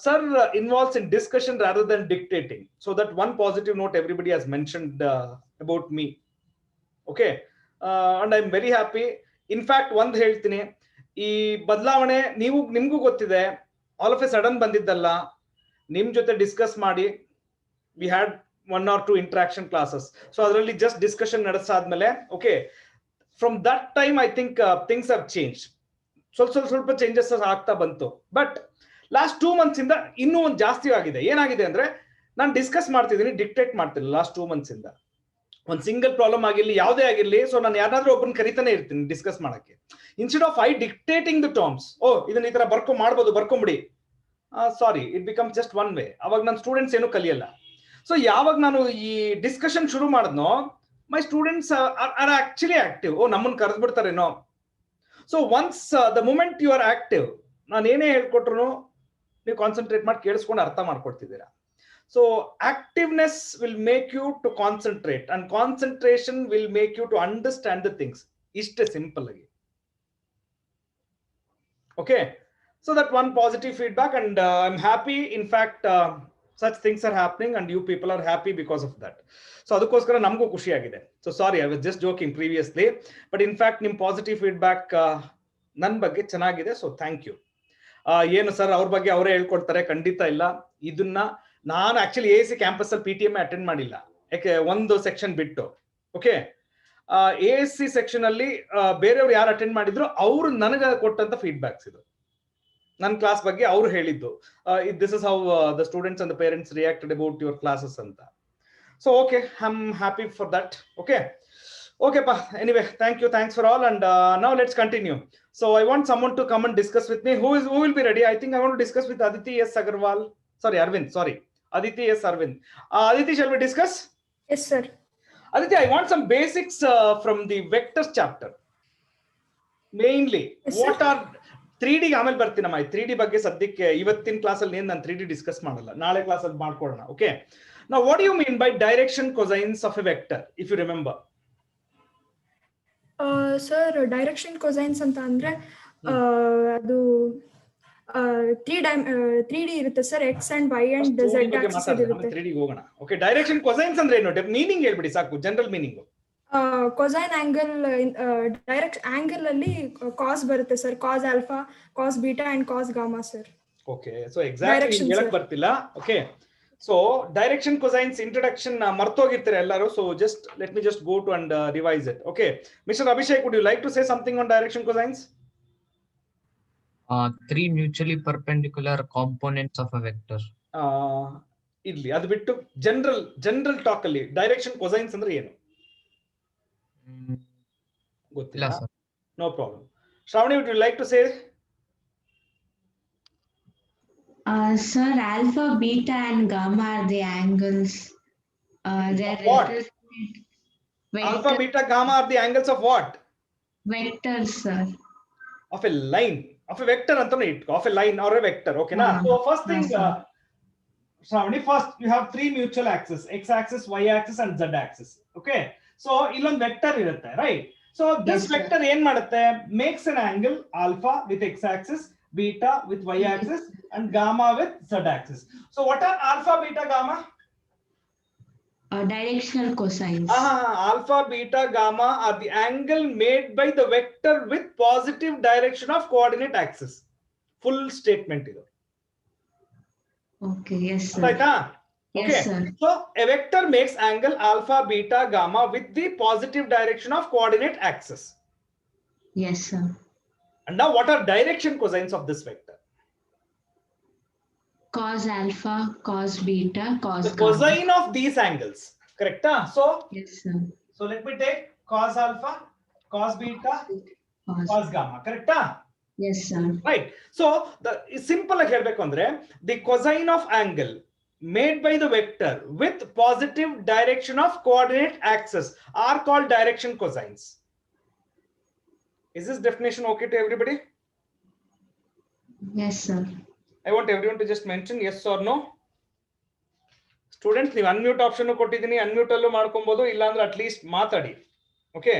sir involves in discussion rather than dictating. So that one positive note everybody has mentioned about me. Okay, and I'm very happy. In fact, ಒಂದ್ ಹೇಳ್ತೀನಿ, ಈ ಬದಲಾವಣೆ ನಿಮ್ಗೂ ಗೊತ್ತಿದೆ. All of A sudden ಬಂದಿದ್ದಲ್ಲ, ನಿಮ್ ಜೊತೆ ಡಿಸ್ಕಸ್ ಮಾಡಿ we had 1 or 2 interaction classes. So ಅದರಲ್ಲಿ ಜಸ್ಟ್ ಡಿಸ್ಕಷನ್ ನಡೆಸಾದ್ಮೇಲೆ okay, from that time I think things have change. ಸ್ವಲ್ಪ ಚೇಂಜಸ್ ಆಗ್ತಾ ಬಂತು. ಬಟ್ ಲಾಸ್ಟ್ 2 months ಇಂದ ಇನ್ನೂ ಒಂದು ಜಾಸ್ತಿ ಆಗಿದೆ. ಏನಾಗಿದೆ ಅಂದ್ರೆ ನಾನು ಡಿಸ್ಕಸ್ ಮಾಡ್ತಿದ್ದೀನಿ, ಡಿಕ್ಟೇಟ್ ಮಾಡ್ತೀನಿ. ಲಾಸ್ಟ್ 2 months ಇಂದ ಒಂದು ಸಿಂಗಲ್ ಪ್ರಾಬ್ಲಮ್ ಆಗಿರ್ಲಿ, ಯಾವುದೇ ಆಗಿರ್ಲಿ, ಸೊ ನಾನು ಯಾರಾದ್ರೂ ಒಬ್ಬನ ಕರಿತಾನೆ ಇರ್ತೀನಿ ಡಿಸ್ಕಸ್ ಮಾಡಕ್ಕೆ. Instead of I dictating the terms, ಇದನ್ನ ಈ ತರ ಬರ್ಕೊಂಬಿಡಿ, sorry, it becomes just one way. ಅವಾಗ ನನ್ನ ಸ್ಟೂಡೆಂಟ್ಸ್ ಏನು ಕಲಿಯಲ್ಲ. ಸೊ ಯಾವಾಗ ನಾನು ಈ ಡಿಸ್ಕಷನ್ ಶುರು ಮಾಡಿದ್ನೋ, my students are actually active. ನಮ್ಮನ್ನ ಕರೆದ್ಬಿಡ್ತಾರೇನೋ. So once the moment you are active, ನಾನು ಏನೇ ಹೇಳ್ಕೊಟ್ರು ನೀವು ಕಾನ್ಸಂಟ್ರೇಟ್ ಮಾಡಿ ಕೇಳಿಸ್ಕೊಂಡು ಅರ್ಥ ಮಾಡ್ಕೊಡ್ತಿದ್ದೀರಾ. So activeness will make you to concentrate, and concentration will make you to understand the things. ಇಷ್ಟೇ ಸಿಂಪಲ್ ಆಗಿ. Okay, so that one positive feedback, and I am happy. In fact such things are happening and you people are happy because of that. So ಅದಕ್ಕೋಸ್ಕರ ನಮಗೂ ಖುಷಿ ಆಗಿದೆ. So sorry, I was just joking previously, but in fact ನಿಮ್ positive feedback ನನ್ನ ಬಗ್ಗೆ ಚೆನ್ನಾಗಿದೆ. So thank you. ಏನು sir ಅವ್ರ ಬಗ್ಗೆ ಅವರೇ ಹೇಳ್ಕೊಡ್ತಾರೆ? ಖಂಡಿತ ಇಲ್ಲ. ಇದನ್ನ ನಾನು ಆಕ್ಚುಲಿ ASC ಕ್ಯಾಂಪಸ್ ಅಲ್ಲಿ PTM ಅಟೆಂಡ್ ಮಾಡಿಲ್ಲ, ಯಾಕೆ ಒಂದು ಸೆಕ್ಷನ್ ಬಿಟ್ಟು. ಓಕೆ, ASC ಸೆಕ್ಷನ್ ಅಲ್ಲಿ ಬೇರೆಯವ್ರು ಯಾರು ಅಟೆಂಡ್ ಮಾಡಿದ್ರು ಅವ್ರು ನನಗೆ ಕೊಟ್ಟಂತ ಫೀಡ್ಬ್ಯಾಕ್ಸ್ ಇದು. ನನ್ನ ಕ್ಲಾಸ್ ಬಗ್ಗೆ ಅವ್ರು ಹೇಳಿದ್ದು, this is how the students and the parents reacted about your classes ಅಂತ. So okay, I am happy for that. Okay pa, anyway, thank you, thanks for all, and now let's continue. So I want someone to come and discuss with me. Who will be ready? I think I want to discuss with Aditi S. Agarwal. Arvind, Aditi S. Arvind. Aditi, shall we discuss? Yes, sir. Aditi, I want some basics from the vectors chapter. Mainly, Yes, what are 3D ಆಮೇಲೆ ಬರ್ತೀನಮ್ಮ. 3D ಬಗ್ಗೆ ಸದ್ಯಕ್ಕೆ ಇವತ್ತಿನ ಕ್ಲಾಸಲ್ಲಿ ನಾನು 3D discuss ಮಾಡಲ್ಲ, ನಾಳೆ ಕ್ಲಾಸಲ್ಲಿ ಮಾಡ್ಕೊಳ್ಳೋಣ. Okay, now what do you mean by direction cosines of a vector, if you remember? Sir, direction cosines ಅಂತ ಅಂದ್ರೆ ಅದು 3D ಇರುತ್ತೆ sir, x and y and z axis ಇರುತ್ತೆ. 3D ಹೋಗೋಣ. ಓಕೆ, ಡೈರೆಕ್ಷನ್ ಕೊಸೈನ್ಸ್ ಅಂದ್ರೆ ಏನು? ಮೀನಿಂಗ್ ಹೇಳ್ಬಿಡಿ ಸಾಕು, general meaning. Cosine angle, direct angle ಅಲ್ಲಿ ಕಾಸ್ ಬರುತ್ತೆ sir, cos alpha, cos beta and cos gamma sir. Okay, so exactly ಹೇಳಕ್ ಬರ್ತಿಲ್ಲ. Okay, so direction cosines introduction ಮರ್ತೋಗಿರ್ತೀರಾ ಎಲ್ಲರೂ. So just let me just go to and revise it. Okay, mister Abhishek, would you like to say something on direction cosines? 3 mutually perpendicular components of a vector. ಇಲ್ಲಿ ಅದು ಬಿಟ್ಟು general talk ಅಲ್ಲಿ direction cosines ಅಂದ್ರೆ ಏನು ಗೊತ್ತಿಲ್ಲ sir. No problem. Shravani, would you like to say? Sir, alpha, beta and gamma are the angles. What? Alpha, beta, gamma are the angles of what? Vectors, sir. Of a line, of a vector antane itko, of a line or a vector. Okay na? So first thing, Shravani, first you have 3 mutual axes, x axis, y axis and z axis. Okay, so illond vector irutte, right? So this vector ಏನು ಮಾಡುತ್ತೆ? Makes an angle alpha with x axis, beta with y axis and gamma with z axis. So what are alpha, beta, gamma? Directional cosines. Alpha, beta, gamma are the angle made by the vector with positive direction of coordinate axis. Full statement idu. Okay, yes sir. Right? Okay. Yes sir. So a vector makes angle alpha, beta, gamma with the positive direction of coordinate axis. Yes sir. And now what are direction cosines of this vector? Cos alpha, cos beta, cos The gamma. cosine of these angles, correct? So Yes sir. so let me take cos alpha, cos beta, cos gamma, correct? Yes sir. Right. So the simple agi helbeku andre the cosine of angle made by the vector with positive direction of coordinate axis are called direction cosines. Is this definition okay to everybody? Yes sir. I want everyone to just mention yes or no. Students, ನೀವು unmute option ಕೊಟ್ಟಿದ್ದೀನಿ, unmute ಅಲ್ಲೂ ಮಾಡ್ಕೊಬಹುದು, ಇಲ್ಲ ಅಂದ್ರೆ at least ಮಾತಾಡಿ. Okay,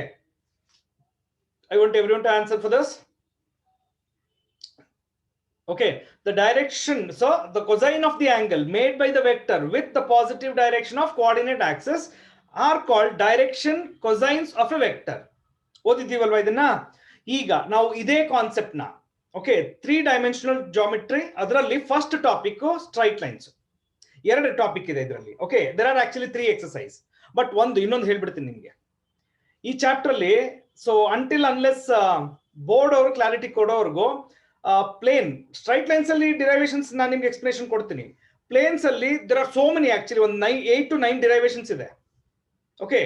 I want everyone to answer for this. Okay, the direction, so the cosine of the angle made by the vector with the positive direction of coordinate axis are called direction cosines of a vector. ಓದಿದ್ದೀವಲ್ವಾ ಇದನ್ನ? ಈಗ ನಾವು ಇದೇ concept ನ, okay, 3-dimensional geometry, ಅದರಲ್ಲಿ first topic straight lines. 2 topic ಇದೆ ಇದರಲ್ಲಿ. Okay, there are actually 3 exercise, but ಇನ್ನೊಂದು ಹೇಳ್ಬಿಡ್ತೀನಿ ನಿಮ್ಗೆ ಈ ಚಾಪ್ಟರ್ ಅಲ್ಲಿ. ಸೊ ಅಂಟಿಲ್ ಅನ್ಲೆಸ್ ಬೋರ್ಡ್ ಅವರು ಕ್ಲಾರಿಟಿ ಕೊಡೋವರೆಗೂ ಪ್ಲೇನ್ ಸ್ಟ್ರೈಟ್ ಲೈನ್ಸ್ ಅಲ್ಲಿ ಡಿರೈವೇಶನ್ಸ್ ನಾನು ನಿಮ್ಗೆ ಎಕ್ಸ್ಪ್ಲನೇಷನ್ ಕೊಡ್ತೀನಿ. ಪ್ಲೇನ್ಸ್ ಅಲ್ಲಿ there are so many, actually ಒಂದು 8 to 9 ಡಿರೈವೇಶನ್ಸ್ ಇದೆ. ಓಕೆ,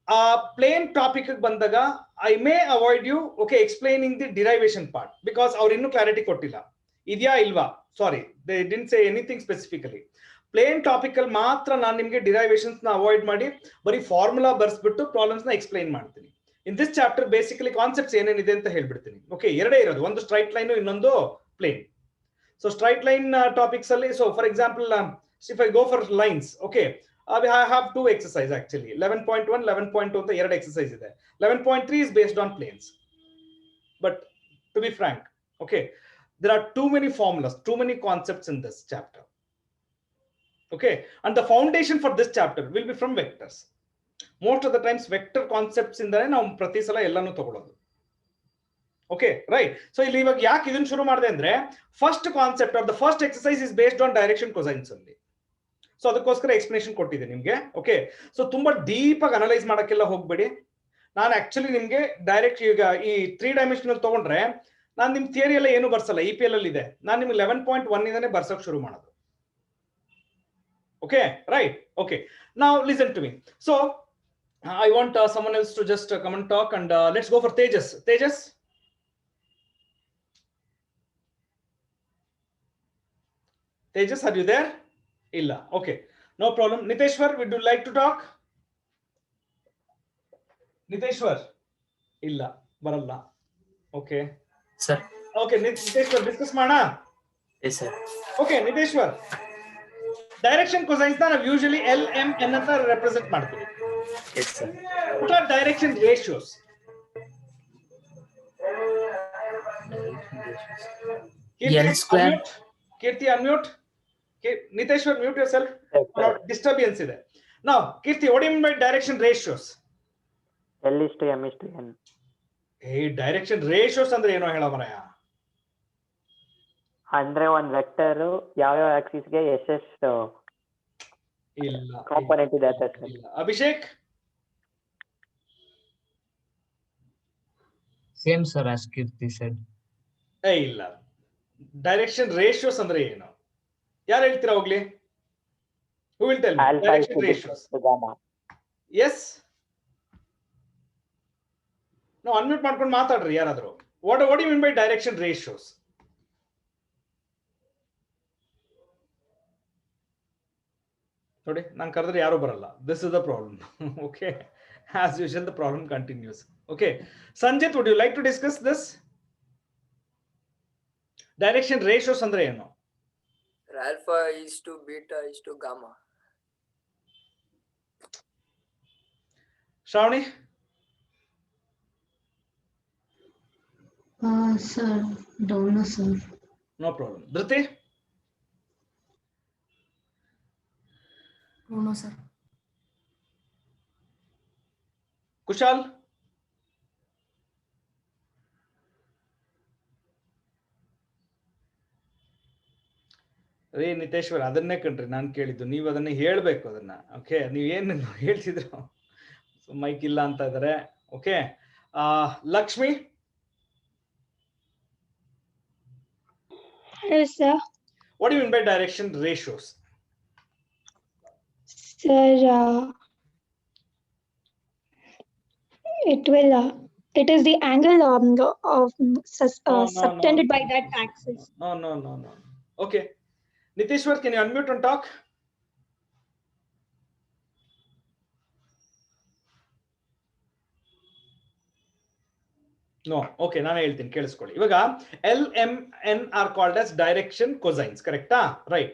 ಆ ಪ್ಲೇನ್ ಟಾಪಿಕ್ ಬಂದಾಗ I may avoid you, okay, explaining the derivation part, because ಅವ್ರು ಇನ್ನೂ ಕ್ಲಾರಿಟಿ ಕೊಟ್ಟಿಲ್ಲ ಇದೆಯಾ ಇಲ್ವಾ. Sorry, they didn't say anything specifically. Plane topic ಅಲ್ಲಿ ಮಾತ್ರ ನಾನು ನಿಮ್ಗೆ ಡಿರೈವೇಶನ್ಸ್ ನ ಅವಾಯ್ಡ್ ಮಾಡಿ ಬರೀ ಫಾರ್ಮುಲಾ ಬರ್ಸ್ಬಿಟ್ಟು ಪ್ರಾಬ್ಲಮ್ಸ್ ನ ಎಕ್ಸ್ಪ್ಲೈನ್ ಮಾಡ್ತೀನಿ. In this chapter basically concepts ಏನೇನಿದೆ ಅಂತ ಹೇಳ್ಬಿಡ್ತೀನಿ. ಓಕೆ, 2 ಇರೋದು, ಒಂದು ಸ್ಟ್ರೈಟ್ ಲೈನ್, ಇನ್ನೊಂದು plane. So straight line topics ಅಲ್ಲಿ, so for example if I go for lines, okay, I have 2 exercises actually, 11.1, 11.2 ಅಂತ 2 exercise ಇದೆ. 11.3 is based on planes. But to be frank, okay, there are too many formulas, too many concepts in this chapter. Okay, and the foundation for this chapter will be from vectors. Most of the times vector concepts ಇಂದಾನೆ ನಾವು ಪ್ರತಿ ಸಲ ಎಲ್ಲಾನು ತಗೊಳ್ಳೋದು. Okay, right? So ಇಲ್ಲಿ ಇವಾಗ ಯಾಕೆ ಇದನ್ನ ಶುರು ಮಾಡಿದೆ ಅಂದ್ರೆ, first concept of the first exercise is based on direction cosines ಅಲ್ಲಿ. ಸೊ ಅದಕ್ಕೋಸ್ಕರ ಎಕ್ಸ್ಪ್ಲನೇಷನ್ ಕೊಟ್ಟಿದೆ ನಿಮ್ಗೆ. ಓಕೆ, ಸೊ ತುಂಬಾ ಡೀಪ್ ಆಗಿ ಅನಲೈಸ್ ಮಾಡಕ್ಕೆಲ್ಲ ಹೋಗ್ಬೇಡಿ. ನಾನು ಆಕ್ಚುಲಿ ನಿಮ್ಗೆ ಡೈರೆಕ್ಟ್ ಈಗ ಈ 3-dimensional ತಗೊಂಡ್ರೆ ನಾನು ನಿಮ್ ಥಿಯರಿ ಎಲ್ಲ ಏನು ಬರ್ಸಲ್ಲ, EPL ಅಲ್ಲಿ ಇದೆ. ನಾನು ನಿಮ್ಗೆ 11.1 ಇಂದಾನೆ ಬರ್ಸಕ್ ಶುರು ಮಾಡೋದು. Okay, right? Okay, now listen to me. So I want someone else to just come and talk, and let's go for Tejas. Tejas, Tejas, are you there? Illa. Okay, no problem. Niteshwar, would you like to talk? Niteshwar, illa, baralla. Okay sir. Okay, Niteshwar, discuss mana. Yes sir. Okay, Niteshwar, direction cosines na usually L, M, N ಅಂತ represent ಮಾಡ್ತೀವಿ. Yes sir. What are direction ratios? L square. unmute. Kirti, unmute. Niteshwar, mute yourself. Yes, sir. Disturbance ಇದೆ. Now, Kirti, what do you mean by direction ratios? L is to M is to N. Hey, direction ratios ಅಂದ್ರೆ ಏನೋ ಹೇಳ ಮರಯ. ಅಂದ್ರೆ ಒಂದ್ vector ಯಾವ Axis ಗೆ ಎಷ್ಟೆಷ್ಟು ಇಲ್ಲ ಕಾಂಪೊನೆಂಟ್ ಇದೆ ಅಂತ ಸರ್. ಇಲ್ಲ. Abhishek, Same, sir, as Kirti said. ಇಲ್ಲ. ಡೈರೆಕ್ಷನ್ ರೇಷಿಯೋಸ್ ಅಂದ್ರೆ ಏನು? ಯಾರು ಹೇಳ್ತೀರಾ ಹೋಗ್ಲಿ? Who will tell me? Alpha is Direction to ratios. to gamma. Yes. ನಾವು ಅನ್ಮ್ಯೂಟ್ ಮಾಡ್ಕೊಂಡು ಮಾತಾಡ್ರಿ ಯಾರಾದ್ರು. What do you mean by direction ratios? ನೋಡಿ, ನಾನು ಕರೆದ್ರೆ ಯಾರು ಬರಲ್ಲ. This is the problem. Okay. As usual, the problem continues. Okay. Sanjit, would you like to discuss this? Direction ratios ಅಂದ್ರೆ ಏನು? Alpha is to beta is to gamma. Shravani? Sir, don't know, sir. No problem. Dhriti? Don't know, sir. Kushal? ರೀ ನಿತೇಶ್ವರ್, ಅದನ್ನೇ ಕಣ್ರಿ ನಾನು ಕೇಳಿದ್ದು. ನೀವು ಅದನ್ನ ಹೇಳ್ಬೇಕು ಅದನ್ನ. ಓಕೆ, ನೀವ್ ಏನ್ ಹೇಳ್ತಿದ್ರು? ಮೈಕ್ ಇಲ್ಲ ಅಂತ ಇದಾರೆ. Okay, Lakshmi? Yes, sir. What do you mean by direction ratios? Sir, it is the angle subtended by that axis. No. Okay. Niteshwar, can you unmute and talk? No. Okay, ನಾನು ಹೇಳ್ತೀನಿ ಕೇಳಿಸ್ಕೊಳ್ಳಿ. ಇವಾಗ L, M, N are called as direction cosines, correcta? Right.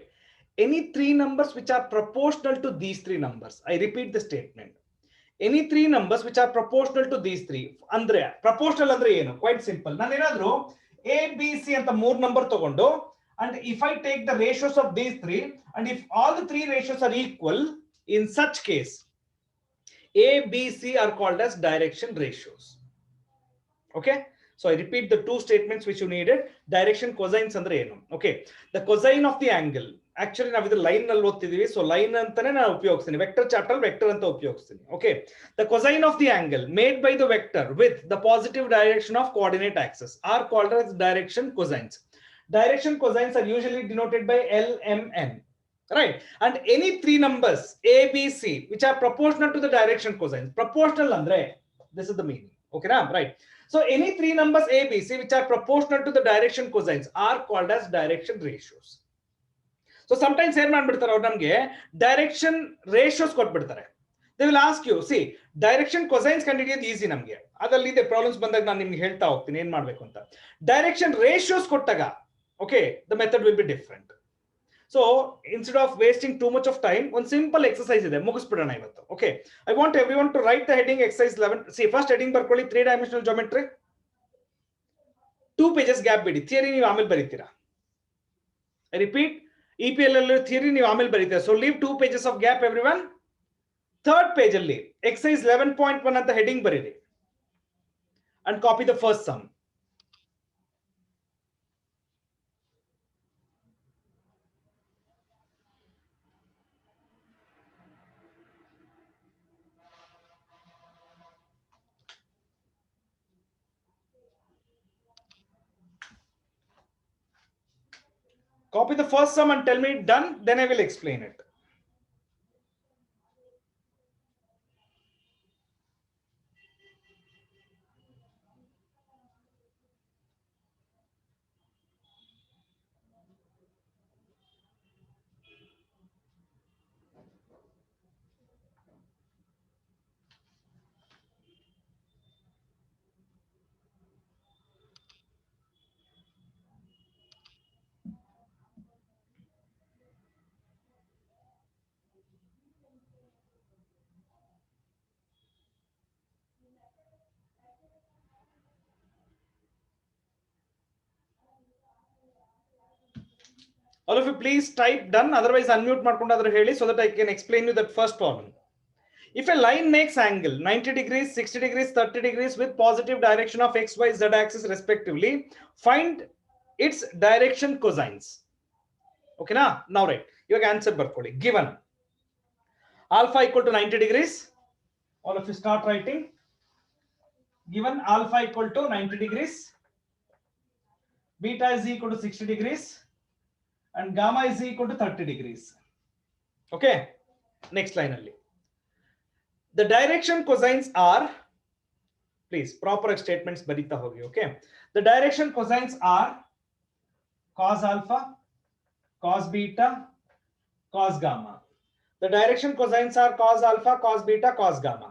Any three numbers which are proportional to these three numbers. I repeat the statement. Any three numbers which are proportional to these three. ಅಂದ್ರೆ proportional ಅಂದ್ರೆ ಏನು? Quite simple. ನಾನು ಏನಾದ್ರು A, B, C ಅಂತ ಮೂರು number ತಗೊಂಡು, and if I take the ratios of these three, and if all the three ratios are equal, in such case, A, B, C are called as direction ratios. Okay, so I repeat the two statements which you needed. Direction cosines andre enu? Okay, the cosine of the angle. Actually ನಾವು ಇದು line ನಲ್ಲಿ ಓದ್ತಿದೀವಿ, so line ಅಂತಾನೆ ನಾನು ಉಪಯೋಗಿಸ್ತೀನಿ. Vector chapter vector ಅಂತ ಉಪಯೋಗಿಸ್ತೀನಿ. Okay, the cosine of the angle made by the vector with the positive direction of coordinate axis are called as direction cosines. Direction cosines are usually denoted by L, M, N. Right, and any three numbers A, B, C which are proportional to the direction cosines. Proportional andre, this is the meaning. Okay, na? Right. So any three numbers A, B, C which are proportional to the direction cosines are called as direction ratios. So sometimes ಏನ್ ಮಾಡ್ಬಿಡ್ತಾರೆ ಅವ್ರು ನಮಗೆ direction ratios ಕೊಟ್ಬಿಡ್ತಾರೆ. They will ask you, see, direction cosines ಕಂಡುಹಿಡಿಯೋದು easy ನಮಗೆ. ಅದರಲ್ಲಿ ಇದೆ problems ಬಂದಾಗ ನಾನು ನಿಮ್ಗೆ ಹೇಳ್ತಾ ಹೋಗ್ತೀನಿ ಏನ್ ಮಾಡ್ಬೇಕು ಅಂತ. ಡೈರೆಕ್ಷನ್ ರೇಷಿಯೋಸ್ ಕೊಟ್ಟಾಗ okay, the method will be different. So instead of wasting too much of time, one simple exercise ಇದೆ, ಮುಗಿಸ್ಬಿಡೋಣ ಇವತ್ತು. Okay, I want everyone to write the heading exercise 11. See, first heading ಬರ್ಕೊಳ್ಳಿ, 3-dimensional geometry. 2 pages gap ಬಿಡಿ. Theory ನೀವು ಆಮೇಲೆ ಬರೀತೀರಾ. I repeat, EPL ಅಲ್ಲಿ theory ನೀವು ಆಮೇಲೆ ಬರೀತೀರಾ. So leave 2 pages of gap everyone. Third page ಅಲ್ಲಿ exercise 11.1 ಅಂತ heading ಬರೀರಿ and copy the first sum. Copy the first sum and tell me done, then I will explain it. All of you please type done, otherwise unmute ಮಾಡ್ಕೊಂಡಾದ್ರೂ ಹೇಳಿ, so that I can explain you that first problem. If a line makes angle 90 degrees, 60 degrees, 30 degrees with positive direction of x, y, z axis respectively, find its direction cosines. Okay na? Now right, you can answer ಬರ್ಕೊಳ್ಳಿ. Given alpha equal to 90 degrees, all of you start writing. Given alpha equal to 90 degrees, beta is equal to 60 degrees, and gamma is equal to 30 degrees. Okay, next line only. The direction cosines are, please proper statements barita hogi. Okay, the direction cosines are cos alpha, cos beta, cos gamma. The direction cosines are cos alpha, cos beta, cos gamma.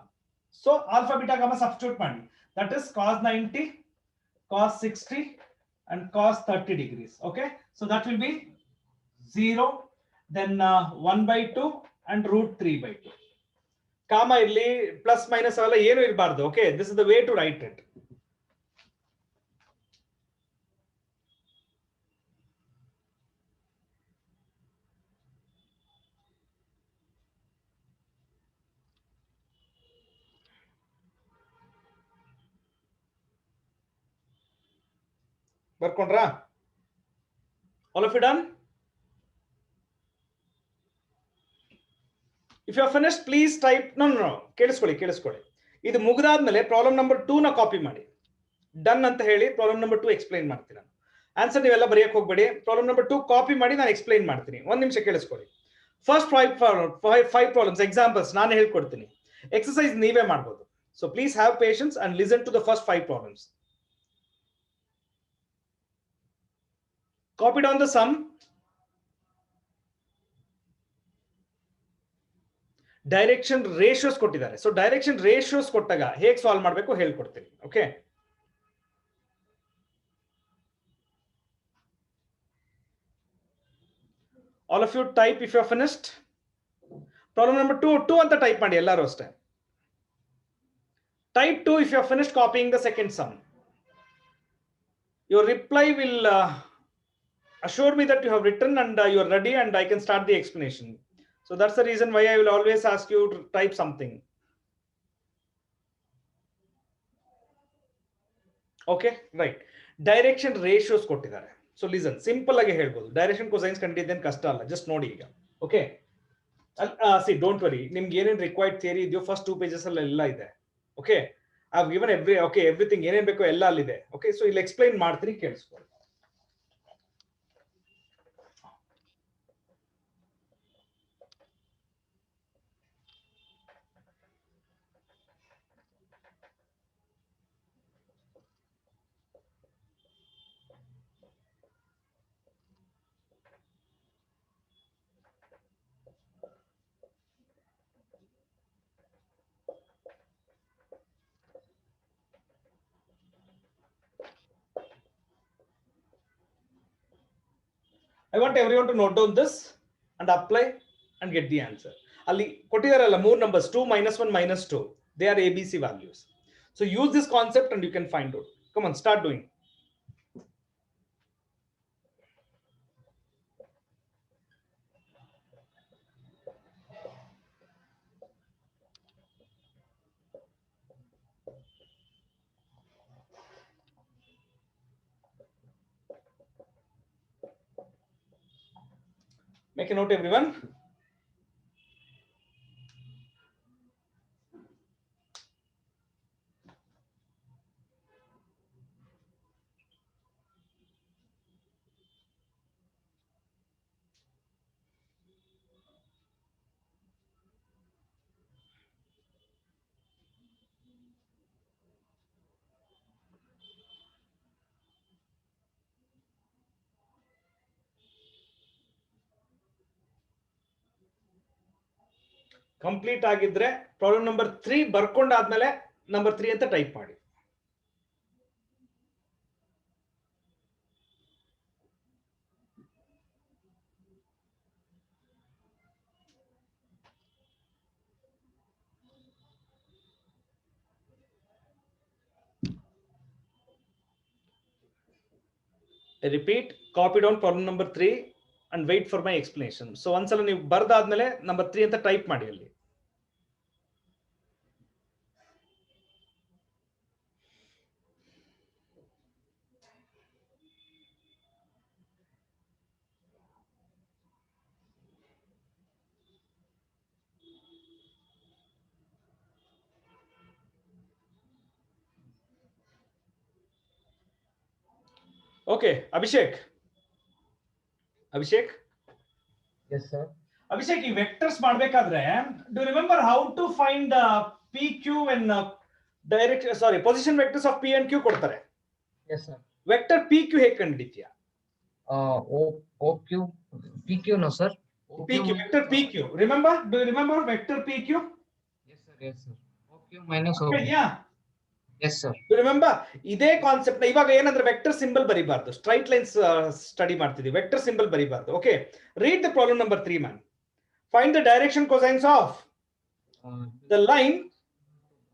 So alpha, beta, gamma substitute mani. That is cos 90, cos 60, and cos 30 degrees. Okay, so that will be 0, then 1 by 2 and root 3 by 2. Comma irli, plus minus alla ಏನು ಇರಬಾರ್ದು. Okay, this is the way to write it. ಬರ್ಕೊಂಡ್ರಾ? All of you done? If you are finished, please type. No. ಕೇಳಿಸ್ಕೊಳ್ಳಿ. ಇದು ಮುಗಿದಾದ್ಮೇಲೆ problem number 2 ನ copy ಮಾಡಿ. Done ಅಂತ ಹೇಳಿ problem number 2 explain ಮಾಡ್ತೀನಿ ನಾನು. ಆನ್ಸರ್ ನೀವೆಲ್ಲ ಬರೆಯಕ್ಕೆ ಹೋಗ್ಬೇಡಿ. ಪ್ರಾಬ್ಲಮ್ ನಂಬರ್ 2 ಕಾಪಿ ಮಾಡಿ ನಾನು ಎಕ್ಸ್ಪ್ಲೈನ್ ಮಾಡ್ತೀನಿ. ಒಂದು ನಿಮಿಷ ಕೇಳಿಸ್ಕೊಳ್ಳಿ. ಫಸ್ಟ್ 5 ಪ್ರಾಬ್ಲಮ್ಸ್ ಎಕ್ಸಾಂಪಲ್ಸ್ ನಾನು ಹೇಳ್ಕೊಡ್ತೀನಿ. ಎಕ್ಸರ್ಸೈಸ್ ನೀವೇ ಮಾಡ್ಬೋದು. So please have patience and listen to the first 5 problems. Copied on the sum. Direction ratios ಕೊಟ್ಟಿದ್ದಾರೆ. So direction ratios ಕೊಟ್ಟಾಗ ಹೇಗೆ ಸಾಲ್ವ್ ಮಾಡಬೇಕು ಹೇಳ್ಕೊಡ್ತೀನಿ. Okay, all of you type if you are finished. Problem number 2 ಅಂತ type ಮಾಡಿ ಎಲ್ಲರೂ ಅಷ್ಟೇ. Type 2 if you are finished copying the second sum. Your reply will assure me that you have written and you are ready and I can start the explanation. So that's the reason why I will always ask you to type something. Okay, right. Direction ratios ಕೊಟ್ಟಿದ್ದಾರೆ. So listen, simple ಆಗಿ ಹೇಳ್ಬೋದು. Direction cosines ಕಂಡಿದ್ದೇನು ಕಷ್ಟ ಅಲ್ಲ, just ನೋಡಿ ಈಗ. Okay, see, don't worry, ನಿಮ್ಗೆ ಏನೇನು required theory ಇದೆಯೋ ಫಸ್ಟ್ 2 pages ಅಲ್ಲಿ ಎಲ್ಲ ಇದೆ. Okay, I have given everything ಏನೇನು ಬೇಕೋ ಎಲ್ಲ ಅಲ್ಲಿದೆ. Okay, so ಇಲ್ಲಿ ಎಕ್ಸ್ಪ್ಲೈನ್ ಮಾಡ್ತೀನಿ, ಕೇಳಿಸ್ಕೊಳ್ಳಿ. I want everyone to note down this and apply and get the answer. ಅಲ್ಲಿ ಕೊಟ್ಟಿದಾರಲ್ಲ 3 numbers 2, -1, -2. They are ABC values. So use this concept and you can find out. Come on, start doing. Make a note, everyone. Complete ಆಗಿದ್ರೆ problem number 3 ಬರ್ಕೊಂಡಾದ್ಮೇಲೆ number 3 ಅಂತ type ಮಾಡಿ. I repeat, copy down problem number 3 and wait for my explanation. So ಒಂದ್ಸಲ ನೀವು ಬರ್ದಾದ್ಮೇಲೆ number 3 ಅಂತ type ಮಾಡಿ ಅಲ್ಲಿ. Okay, Abhishek. Yes, sir. Abhishek, ಈ vectors ಮಾಡಬೇಕಾದ್ರೆ do you remember how to find PQ when position vectors of P and Q ಕೊಡ್ತಾರೆ? Yes, sir. Vector PQ ಹೇಗೆ ಕಂಡುಹಿಡಿತೀಯಾ? OQ, PQ, no, sir. PQ, vector PQ. Remember? Do you remember vector PQ? Yes, sir. Yes, sir. OQ minus OP. Yeah. Yes, sir. Do you remember? ಇದೇ concept ನ ಇವಾಗ ಏನಂದ್ರೆ vector symbol ಬರಿಬಾರ್ದು, straight lines study ಮಾಡ್ತಿದ್ವಿ, vector symbol ಬರಿಬಾರ್ದು. Okay, read the problem number 3 man. Find the direction cosines of the line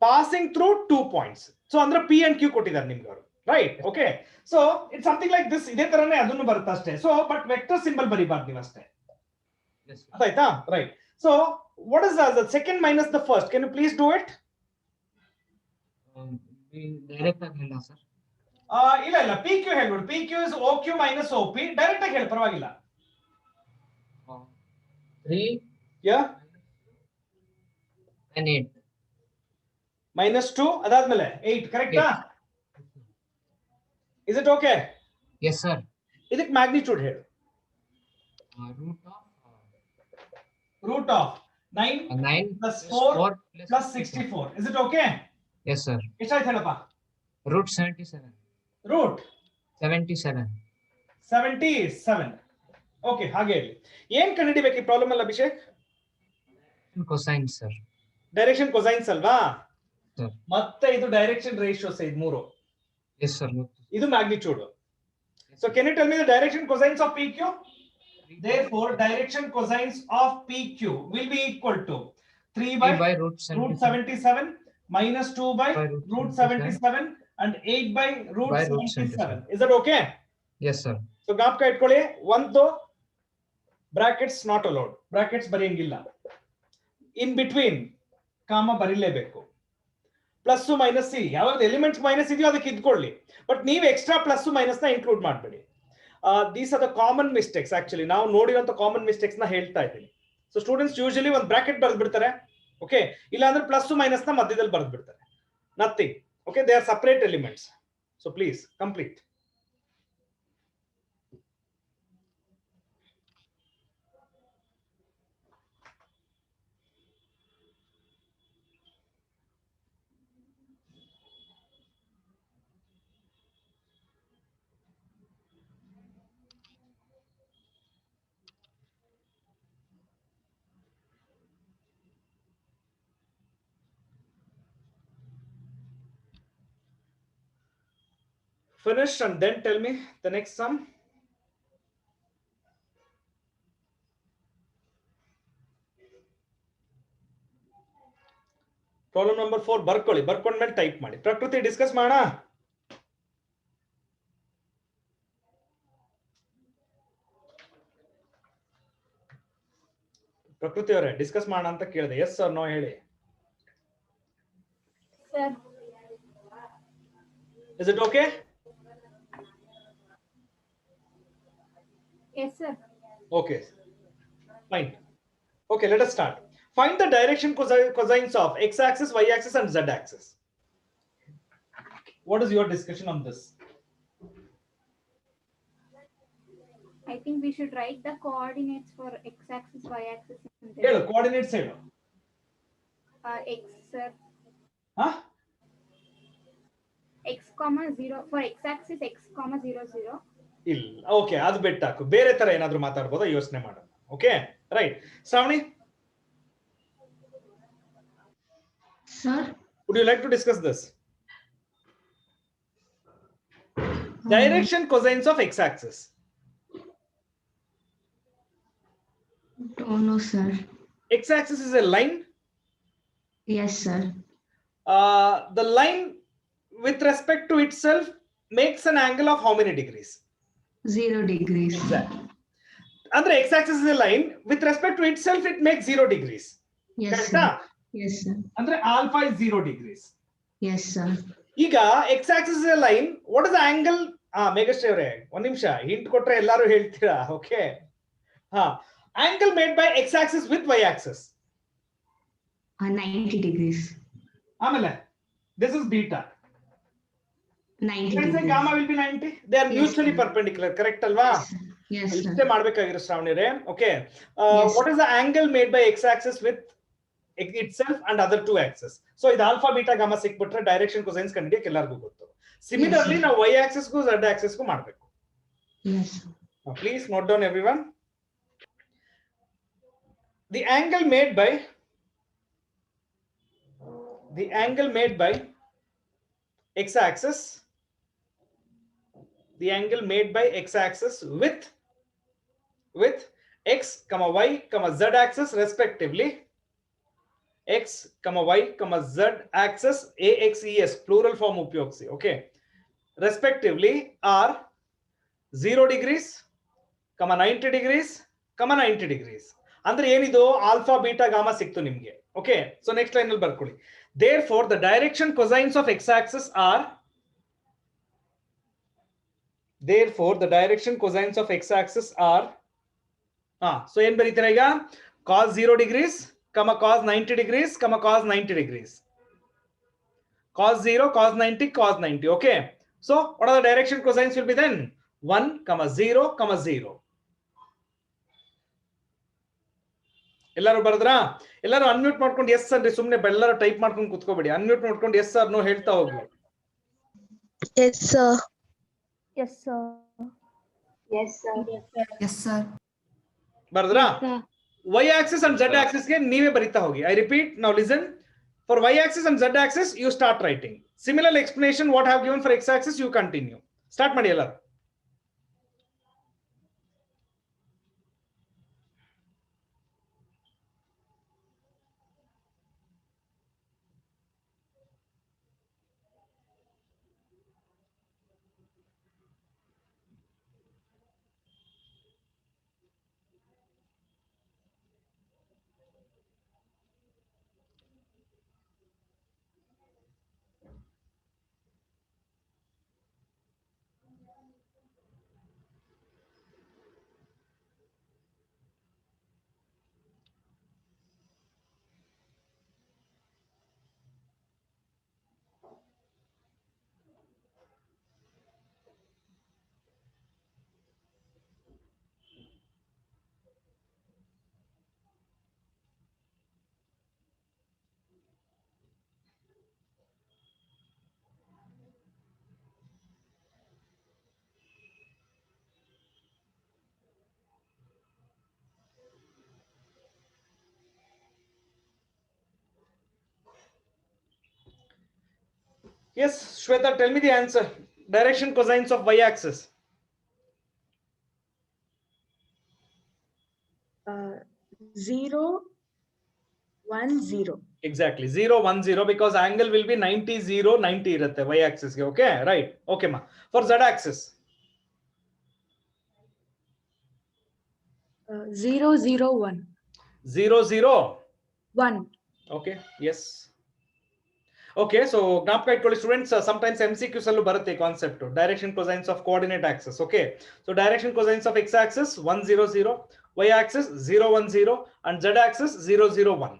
passing through 2 points. So ಅಂದ್ರೆ P and Q ಕೊಟ್ಟಿದ್ದಾರೆ ನಿಮ್ಗೆ ಅವರು, right? Okay, so it's something like this. ಇದೇ ತರನೇ ಅದನ್ನು ಬರುತ್ತೆ ಅಷ್ಟೇ. ಸೊ ಬಟ್ ವೆಕ್ಟರ್ ಸಿಂಬಲ್ ಬರಿಬಾರ್ದು ನೀವು ಅಷ್ಟೇ, ಆಯ್ತಾ? Right. So what is the second minus the first? Can you please do it? Direct ಆಗಿ ಹೇಳ ಸರ್. ಇಲ್ಲ PQ ಹೇಳ್ಬಿಡು. PQ is OQ minus OP. Direct ಆಗಿ ಹೇಳಿ, ಪರವಾಗಿಲ್ಲ. 3 yeah and 8 minus 2 ಅದಾದ್ಮೇಲೆ 8, ಕರೆಕ್ಟಾ? Is it okay? Yes, sir. ಇದಕ್ಕೆ ಮ್ಯಾಗ್ನಿಟ್ಯೂಡ್ ಹೇಳು. root of 9 plus 4 plus 64. Is it okay? Yes, sir. ಎಷ್ಟಾಯ್ತು ಹೇಳಪ್ಪ? Root 77. root 77. ಓಕೆ, ಹಾಗೆ ಹೇಳಿ. ಏನ್ ಕಂಡುಹಿಡಿಬೇಕು ಈ ಪ್ರಾಬ್ಲಮ್ ಅಲ್ಲಿ Abhishek? Cosine, sir. Direction cosines ಅಲ್ವಾ? Sir. ಮತ್ತೆ ಇದು ಡೈರೆಕ್ಷನ್ ರೇಷಿಯೋಸ್, ಇದು 3. Yes, sir. ಇದು magnitude. So can you tell me the direction cosines of PQ? Therefore, direction cosines of PQ will be equal to 3 by root 77 minus 2 by root 77 and 8 by root 77. Is that okay? Yes, sir. So ಜ್ಞಾಪಕ ಇಟ್ಕೊಳ್ಳಿ, ಒಂದು brackets not allowed. Brackets ಬರೆಯಂಗಿಲ್ಲ. In between ಕಾಮ ಬರಿಲೇಬೇಕು. Plus minus C, ಯಾವಾಗ elements minus ಇದೆಯೋ ಅದಕ್ಕೆ ಇದ್ಕೊಳ್ಳಿ, but ನೀವು extra plus minus ನ include ಮಾಡಬೇಡಿ. These are the common mistakes. Actually ನಾವು ನೋಡಿರೋಂಥ ಕಾಮನ್ ಮಿಸ್ಟೇಕ್ಸ್ ನ ಹೇಳ್ತಾ ಇದ್ದೀನಿ. ಸೊ ಸ್ಟೂಡೆಂಟ್ಸ್ ಯೂಶಲಿ ಒಂದು ಬ್ರಾಕೆಟ್ ಬರೆದು ಬಿಡ್ತಾರೆ, ಓಕೆ, ಇಲ್ಲ ಅಂದ್ರೆ ಪ್ಲಸ್ ಮೈನಸ್ ನ ಮಧ್ಯದಲ್ಲಿ ಬರೆದು ಬಿಡ್ತಾರೆ. Nothing, okay, they are separate elements. So please complete. Finish and then tell me the next sum. Problem number 4 ಬರ್ಕೊಳ್ಳಿ, ಬರ್ಕೊಂಡ್ಮೇಲೆ ಟೈಪ್ ಮಾಡಿ. ಪ್ರಕೃತಿ ಡಿಸ್ಕಸ್ ಮಾಡೋಣ. ಪ್ರಕೃತಿ ಅವರೇ ಡಿಸ್ಕಸ್ ಮಾಡೋಣ ಅಂತ ಕೇಳಿದೆ. ಎಸ್ ಸರ್, ನೋ ಹೇಳಿ. Sir, Is it okay? yes sir. Okay, fine. Okay, let us start. Find the direction cosines of x-axis, y-axis and z-axis. What is your discussion on this? I think we should write the coordinates for x-axis, y-axis and z. ಹೇಳು, coordinates ಹೇಳು. X sir. Huh? X comma 0 for x-axis, x comma 0 0. ಇಲ್ಲ, okay, ಅದು bait ಹಾಕು. ಬೇರೆ ತರ ಏನಾದ್ರೂ ಮಾತಾಡ್ಬೋದಾ, ಯೋಚನೆ ಮಾಡೋಣ. Okay, right. Shravani, Sir? would you like to discuss this? Direction cosines of x-axis. Don't know, sir. X-axis is a line. Yes, sir. The line with respect to itself makes an angle of how many degrees? 0 degrees. Exactly. ಅಂದ್ರೆ x axis is a line with respect to itself it makes 0 degrees. Yes, Correct? sir. Yes, sir. ಅಂದ್ರೆ alpha is 0 degrees. Yes, sir. ಈಗ x axis is a line, what is the angle? Meghashree ಅವರೇ ಒಂದ್ ನಿಮಿಷ hint ಕೊಟ್ರೆ ಎಲ್ಲಾರು ಹೇಳ್ತೀರಾ. Okay, angle made by x axis with y axis 90 degrees. ಆಮೇಲೆ this is beta. 90 Let's say degrees. gamma will be 90. They are Yes, mutually sir. perpendicular, correct alva? Yes, sir. ಇಷ್ಟೇ ಮಾಡ್ಬೇಕಾಗಿರೋ ಶ್ರಾವಣಿರೇ. Okay, Yes. what is the angle made by x axis with itself and other two axes? So ಇದು alpha beta gamma ಸಿಕ್ಬಿಟ್ರೆ direction cosines ಕಂಡುಹಿಡಿಯಕ್ಕೆ ಎಲ್ಲರಿಗೂ ಗೊತ್ತು. Similarly ನಾವು y axis ಗೂ z axis ಗೂ ಮಾಡಬೇಕು. Yes. Please note down everyone. The angle made by x axis, the angle made by x axis with x, y, z axis respectively, x, y, z axis AXES plural form upyogsi, okay, respectively are 0 degrees, 90 degrees, 90 degrees. ಅಂದ್ರೆ ಏನಿದು alpha beta gamma ಸಿಕ್ತು ನಿಮ್ಗೆ. Okay, so next line ಅಲ್ಲಿ ಬರ್ಕೊಳ್ಳಿ. Therefore the direction cosines of x axis are so ಏನ್ ಬರೀತೀರಾ ಈಗ? cos 0 degrees, cos 90 degrees, cos 90 degrees. cos 0, cos 90, cos 90. Okay, so what are the direction cosines will be then? 1, 0, 0. ಎಲ್ಲರೂ ಬರದ್ರಾ? ಎಲ್ಲರೂ unmute ಮಾಡ್ಕೊಂಡು S ಅಂದ್ರೆ ಸುಮ್ಮನೆ ಎಲ್ಲರೂ ಟೈಪ್ ಮಾಡ್ಕೊಂಡು ಕುತ್ಕೋಬೇಡಿ. Unmute ಮಾಡ್ಕೊಂಡು ಎಸ್ ಆರ್ ನೋ ಹೇಳ್ತಾ ಹೋಗಿ. Yes, sir. Yes, sir. Yes, sir. Yes, sir. ಬರದ್ರಾ? y axis and z axis ಗೆ ನೀವೇ ಬರಿತಾ ಹೋಗಿ. I repeat, now listen. For y axis and z axis you start writing. Similar explanation what I have given for x axis you continue. Start ಮಾಡಿ ಎಲ್ಲರೂ. Yes, Shweta, tell me the answer. Direction cosines of y axis. 0, 1, 0. Exactly, 0, 1, 0 because angle will be 90, 0, 90 irutte y axis ge. Okay, right. Okay ma. For z axis 0, 0, 1. 0, 0, 1. okay, yes. Okay, so ಜ್ಞಾಪಕ ಇಟ್ಕೊಳ್ಳಿ students, sometimes MCQs ಅಲ್ಲೂ ಬರುತ್ತೆ concept direction cosines of coordinate axis. Okay, so direction cosines of x axis 1, 0, 0, y axis 0, 1, 0 and z axis 0, 0, 1.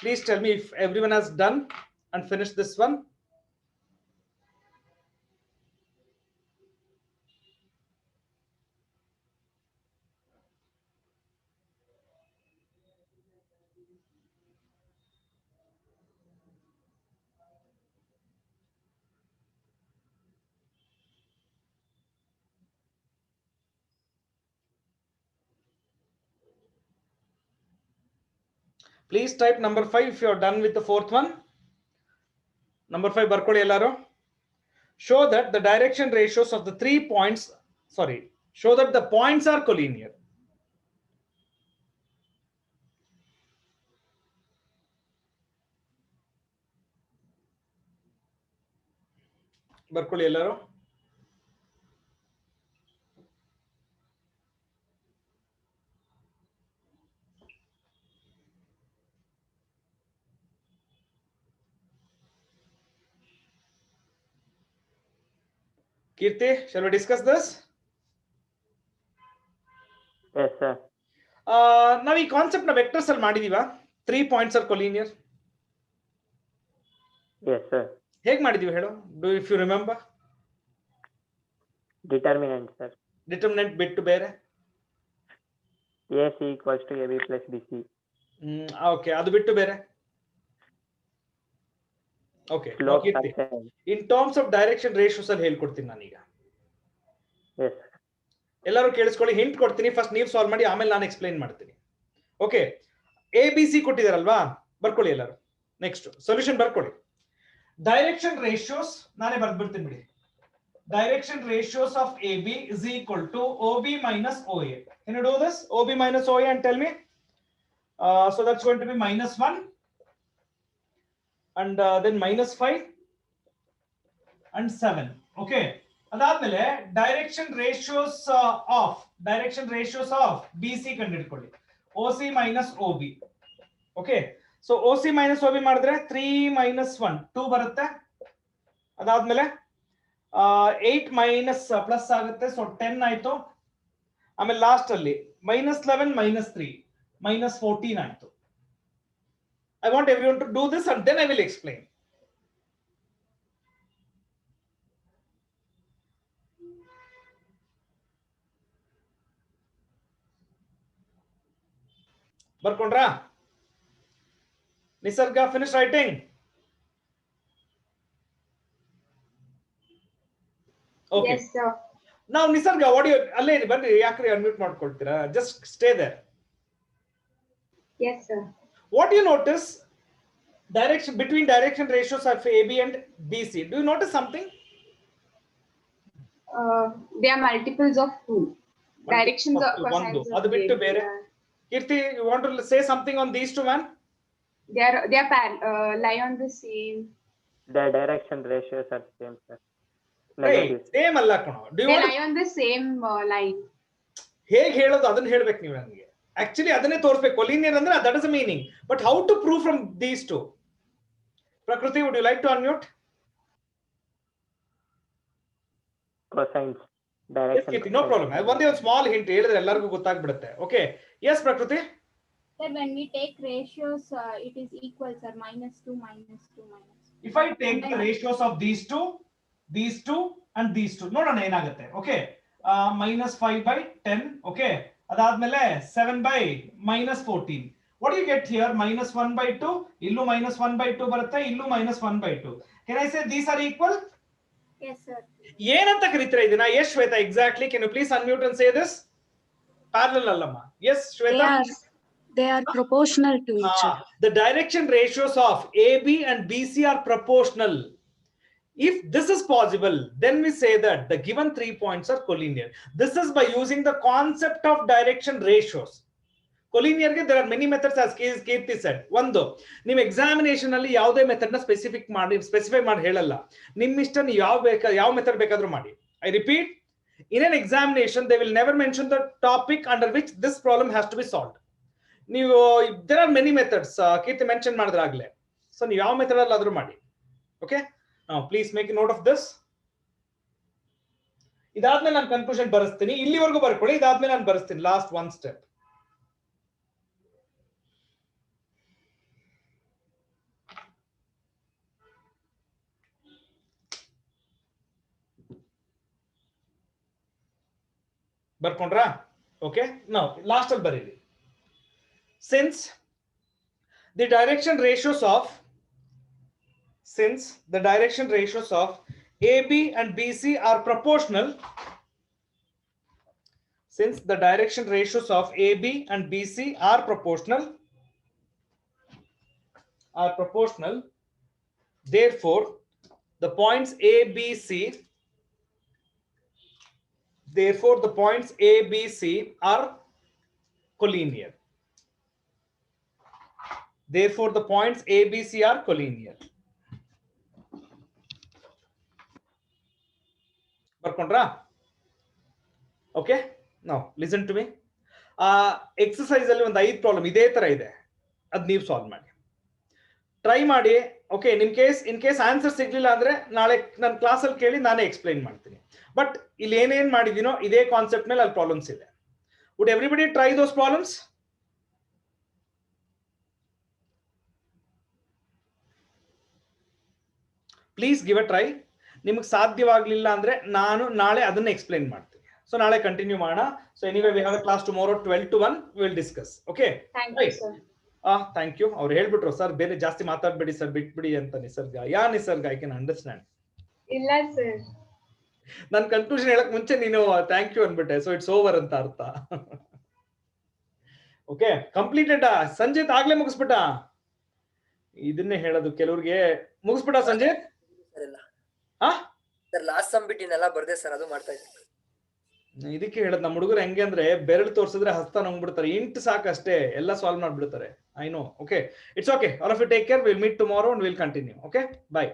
Please tell me if everyone has done and finished this one. Please type number 5 if you are done with the fourth one. Number 5 ಬರ್ಕೊಳ್ಳಿ ಎಲ್ಲರೂ. Show that the direction ratios of the 3 points, show that the points are collinear. ಬರ್ಕೊಳ್ಳಿ ಎಲ್ಲರೂ. Kirti, shall we discuss this? Yes, sir. ನಾವು ಈ concept ನ vectors ಅಲ್ಲಿ ಮಾಡಿದೀವಾ? 3 points are collinear. Yes, sir. ಹೇಗೆ ಮಾಡಿದೀವಿ ಹೇಳು? If you remember? Determinant, sir. Determinant ಬಿಟ್ಟು ಬೇರೆ? AC equals to AB plus BC. Okay, ಅದು ಬಿಟ್ಟು ಬೇರೆ? Okay. Slope Kirti, in terms of direction ratios ಅಲ್ಲಿ ಹೇಳ್ಕೊಡ್ತೀನಿ ನಾನೀಗ. Yes. ಎಲ್ಲರೂ ಕೇಳಿಸ್ಕೊಳ್ಳಿ, ಹಿಂಟ್ ಕೊಡ್ತೀನಿ, ಫಸ್ಟ್ ನೀವು ಸಾಲ್ವ್ ಮಾಡಿ, ಆಮೇಲೆ ನಾನು ಎಕ್ಸ್ಪ್ಲೈನ್ ಮಾಡ್ತೀನಿ. ಓಕೆ, ABC ಕೊಟ್ಟಿದಾರಲ್ವಾ, ಬರ್ಕೊಳ್ಳಿ ಎಲ್ಲರೂ. ನೆಕ್ಸ್ಟ್ ಸೊಲ್ಯೂಷನ್ ಬರ್ಕೊಳ್ಳಿ. ಡೈರೆಕ್ಷನ್ ರೇಷಿಯೋಸ್ ನಾನೇ ಬರ್ದ್ಬಿಡ್ತೀನಿ ಬಿಡಿ. Direction ratios of AB is equal to OB minus OA. Can you do this? OB minus OA and tell me. So that's going to be -1 and then -5 and 7. Okay. ಅದಾದ್ಮೇಲೆ direction ratios of BC ಕಂಡುಹಿಡ್ಕೊಳ್ಳಿ. OC minus OB. Okay, so OC minus OB ಮಾಡಿದ್ರೆ 3 - 1 2 ಬರುತ್ತೆ. ಅದಾದ್ಮೇಲೆ 8 minus plus ಆಗುತ್ತೆ, so 10 ಆಯ್ತು. ಆಮೇಲೆ last ಅಲ್ಲಿ -11 -3 -14 ಆಯ್ತು. I want everyone to do this and then I will explain. ಬರ್ಕೊಂಡ್ರಾ? Nisarga, finish writing. Okay. Yes, sir. Now Nisarga, what do you ಅಲ್ಲೇ ಬನ್ನಿ, ಯಾಕ್ರಿ unmute ಮಾಡ್ಕೊಳ್ತೀರಾ? Just stay there. Yes, sir. What do you notice between direction ratios of AB and BC? Do you notice something? They are multiples of 2. Directions of ಒಂದು ಅದು ಬಿಟ್ಟು ಬೇರೆ. Kirti, you want to say something on these two, man? They are lie on the same. The direction ratios are same, sir. Hey, same ಅಲ್ಲ ಕಣೋ. Do you They want lie on the same line. ಹೇಗೆ ಹೇಳೋದು ಅದನ್ನ ಹೇಳ್ಬೇಕು ನೀವು ನನಗೆ. Actually ಅದನ್ನೇ ತೋರಿಸಬೇಕು. Collinear ಅಂದ್ರೆ that is the meaning. But how to prove from these two? Prakriti, would you like to unmute? Cosines. Yes, Direction. Kirti, no problem. ಒಂದೇ ಒಂದು ಸ್ಮಾಲ್ ಹಿಂಟ್ ಹೇಳಿದ್ರೆ ಎಲ್ಲರಿಗೂ ಗೊತ್ತಾಗ್ಬಿಡುತ್ತೆ. Okay. Yes, Prakriti? Sir, when we take ratios, it is equal, sir. -2 -2 If I take the ratios of these two and these two, ನೋಡೋಣ ಏನಾಗುತ್ತೆ. Okay. -5/10. Okay. ಅದಾದ್ಮೇಲೆ 7/-14. What do you get here? -1/2. ಇಲ್ಲೂ -1/2 ಬರುತ್ತೆ, ಇಲ್ಲೂ -1/2. Can I say these are equal? Yes, sir. ಏನಂತ ಕರೀತೀರಾ ಇದನ್ನ? Yes, Shweta, exactly. Can you please unmute and say this? Parallel ಅಲ್ಲಮ್ಮ. Yes, Shweta? They are proportional to each other. The direction ratios of AB and BC are proportional. If this is possible, then we say that the given 3 points are collinear. This is by using the concept of direction ratios. Collinear ಗೆ there are many methods, as Kirti said. ಒಂದು, ನಿಮ್ಮ examination ಅಲ್ಲಿ ಯಾವುದೇ method ನ specify ಮಾಡಿ ಹೇಳಲ್ಲ. ನಿಮ್ಮ ಇಷ್ಟ ನೀವು ಯಾವ ಮೆಥಡ್ ಬೇಕಾದ್ರೂ ಮಾಡಿ. I repeat, in an examination they will never mention the topic under which this problem has to be solved. ನೀವು there are many methods, Kirti mention ಮಾಡಿದ್ರೆ ಆಗ್ಲೇ. ಸೊ ನೀವು ಯಾವ ಮೆಥಡ್ ಅಲ್ಲಿ ಆದ್ರೂ ಮಾಡಿ. Okay, now please make a note of this. ಇದಾದ್ಮೇಲೆ ನಾನು ಕನ್ಕ್ಲೂಷನ್ ಬರೆಸ್ತೀನಿ. ಇಲ್ಲಿವರೆಗೂ ಬರ್ಕೊಳ್ಳಿ, ಇದಾದ್ಮೇಲೆ ನಾನು ಬರೆಸ್ತೀನಿ ಲಾಸ್ಟ್ ಒನ್ ಸ್ಟೆಪ್. ಬರ್ಕೊಂಡ್ರಾ? ಓಕೆ, ನಾವು ಲಾಸ್ಟ್ ಅಲ್ಲಿ ಬರೀರಿ. Since the direction ratios of AB and BC are proportional, therefore the points ABC are collinear. Therefore, the points ABC are collinear. ಬರ್ಕೊಂಡ್ರಾ? Okay, now listen to me. Exercise ಅಲ್ಲಿ ಒಂದು 5 problem ಇದೇ ತರ ಇದೆ, ಅದ್ ನೀವು ಸಾಲ್ವ್ ಮಾಡಿ. ಟ್ರೈ ಮಾಡಿ okay in case answer ಸಿಗ್ಲಿಲ್ಲ ಅಂದ್ರೆ ನಾಳೆ ನನ್ನ ಕ್ಲಾಸಲ್ಲಿ ಕೇಳಿ ನಾನೇ ಎಕ್ಸ್ಪ್ಲೈನ್ ಮಾಡ್ತೀನಿ. ಬಟ್ ಇಲ್ಲಿ ಏನೇನ್ ಮಾಡಿದೀನೋ ಇದೇ ಕಾನ್ಸೆಪ್ಟ್ ಮೇಲೆ ಅಲ್ಲಿ ಪ್ರಾಬ್ಲಮ್ಸ್ ಇದೆ. Would everybody try those problems? Please give a try. ನಿಮ್ಗೆ ಸಾಧ್ಯವಾಗ್ಲಿಲ್ಲ ಅಂದ್ರೆ ನಾನು ನಾಳೆ ಅದನ್ನ ಎಕ್ಸ್ಪ್ಲೈನ್ ಮಾಡ್ತೀನಿ. ಸೊ ನಾಳೆ ಕಂಟಿನ್ಯೂ ಮಾಡೋಣ. So anyway we have a class tomorrow 12 to 1 we will discuss. Okay, Thank you, sir. Thank you. ಅವ್ರು ಹೇಳ್ಬಿಟ್ರು ಸರ್ ಬೇರೆ ಜಾಸ್ತಿ ಮಾತಾಡ್ಬೇಡಿ ಸರ್, ಬಿಟ್ಬಿಡಿ ಅಂತ. ನಿಸರ್ಗ, ಯಾ ನಿಸರ್ಗ? I can understand. ಇಲ್ಲ sir. ನನ್ ಕನ್ಕ್ಲೂಷನ್ ಹೇಳಕ್ ಮುಂಚೆ ನೀನು ಥ್ಯಾಂಕ್ ಯು ಅನ್ಬಿಟ್ಟೆ. ಸೊ ಇಟ್ಸ್ ಓವರ್ ಅಂತ ಅರ್ಥ. Okay, completed. ಸಂಜಿತ್ ಆಗ್ಲೇ ಮುಗಿಸ್ಬಿಟ್ಟ. ಇದನ್ನೇ ಹೇಳೋದು ಕೆಲವ್ರಿಗೆ. ಮುಗಿಸ್ಬಿಟ್ಟ ಸಂಜಿತ್? ಸರ್ ಲಾಸ್ಟ್ ಸಮ್ ಬಿಟ್ಟಿನೆಲ್ಲ ಬರ್ದೆ ಸರ್, ಅದು ಮಾಡ್ತಾ ಇದ್ದೀನಿ. ಇದಕ್ಕೆ ಹೇಳದ್ ನಮ್ಮ ಹುಡುಗರು ಹೆಂಗೆ ಅಂದ್ರೆ ಬೆರಳು ತೋರ್ಸಿದ್ರೆ ಹಸ್ತ ನುಂಗ್ಬಿಡ್ತಾರೆ. ಇಂಟ್ ಸಾಕಷ್ಟೇ, ಎಲ್ಲ ಸಾಲ್ವ್ ಮಾಡ್ಬಿಡ್ತಾರೆ. I know. Okay, it's okay. All of you take care. Will meet tomorrow and will continue. Okay, by.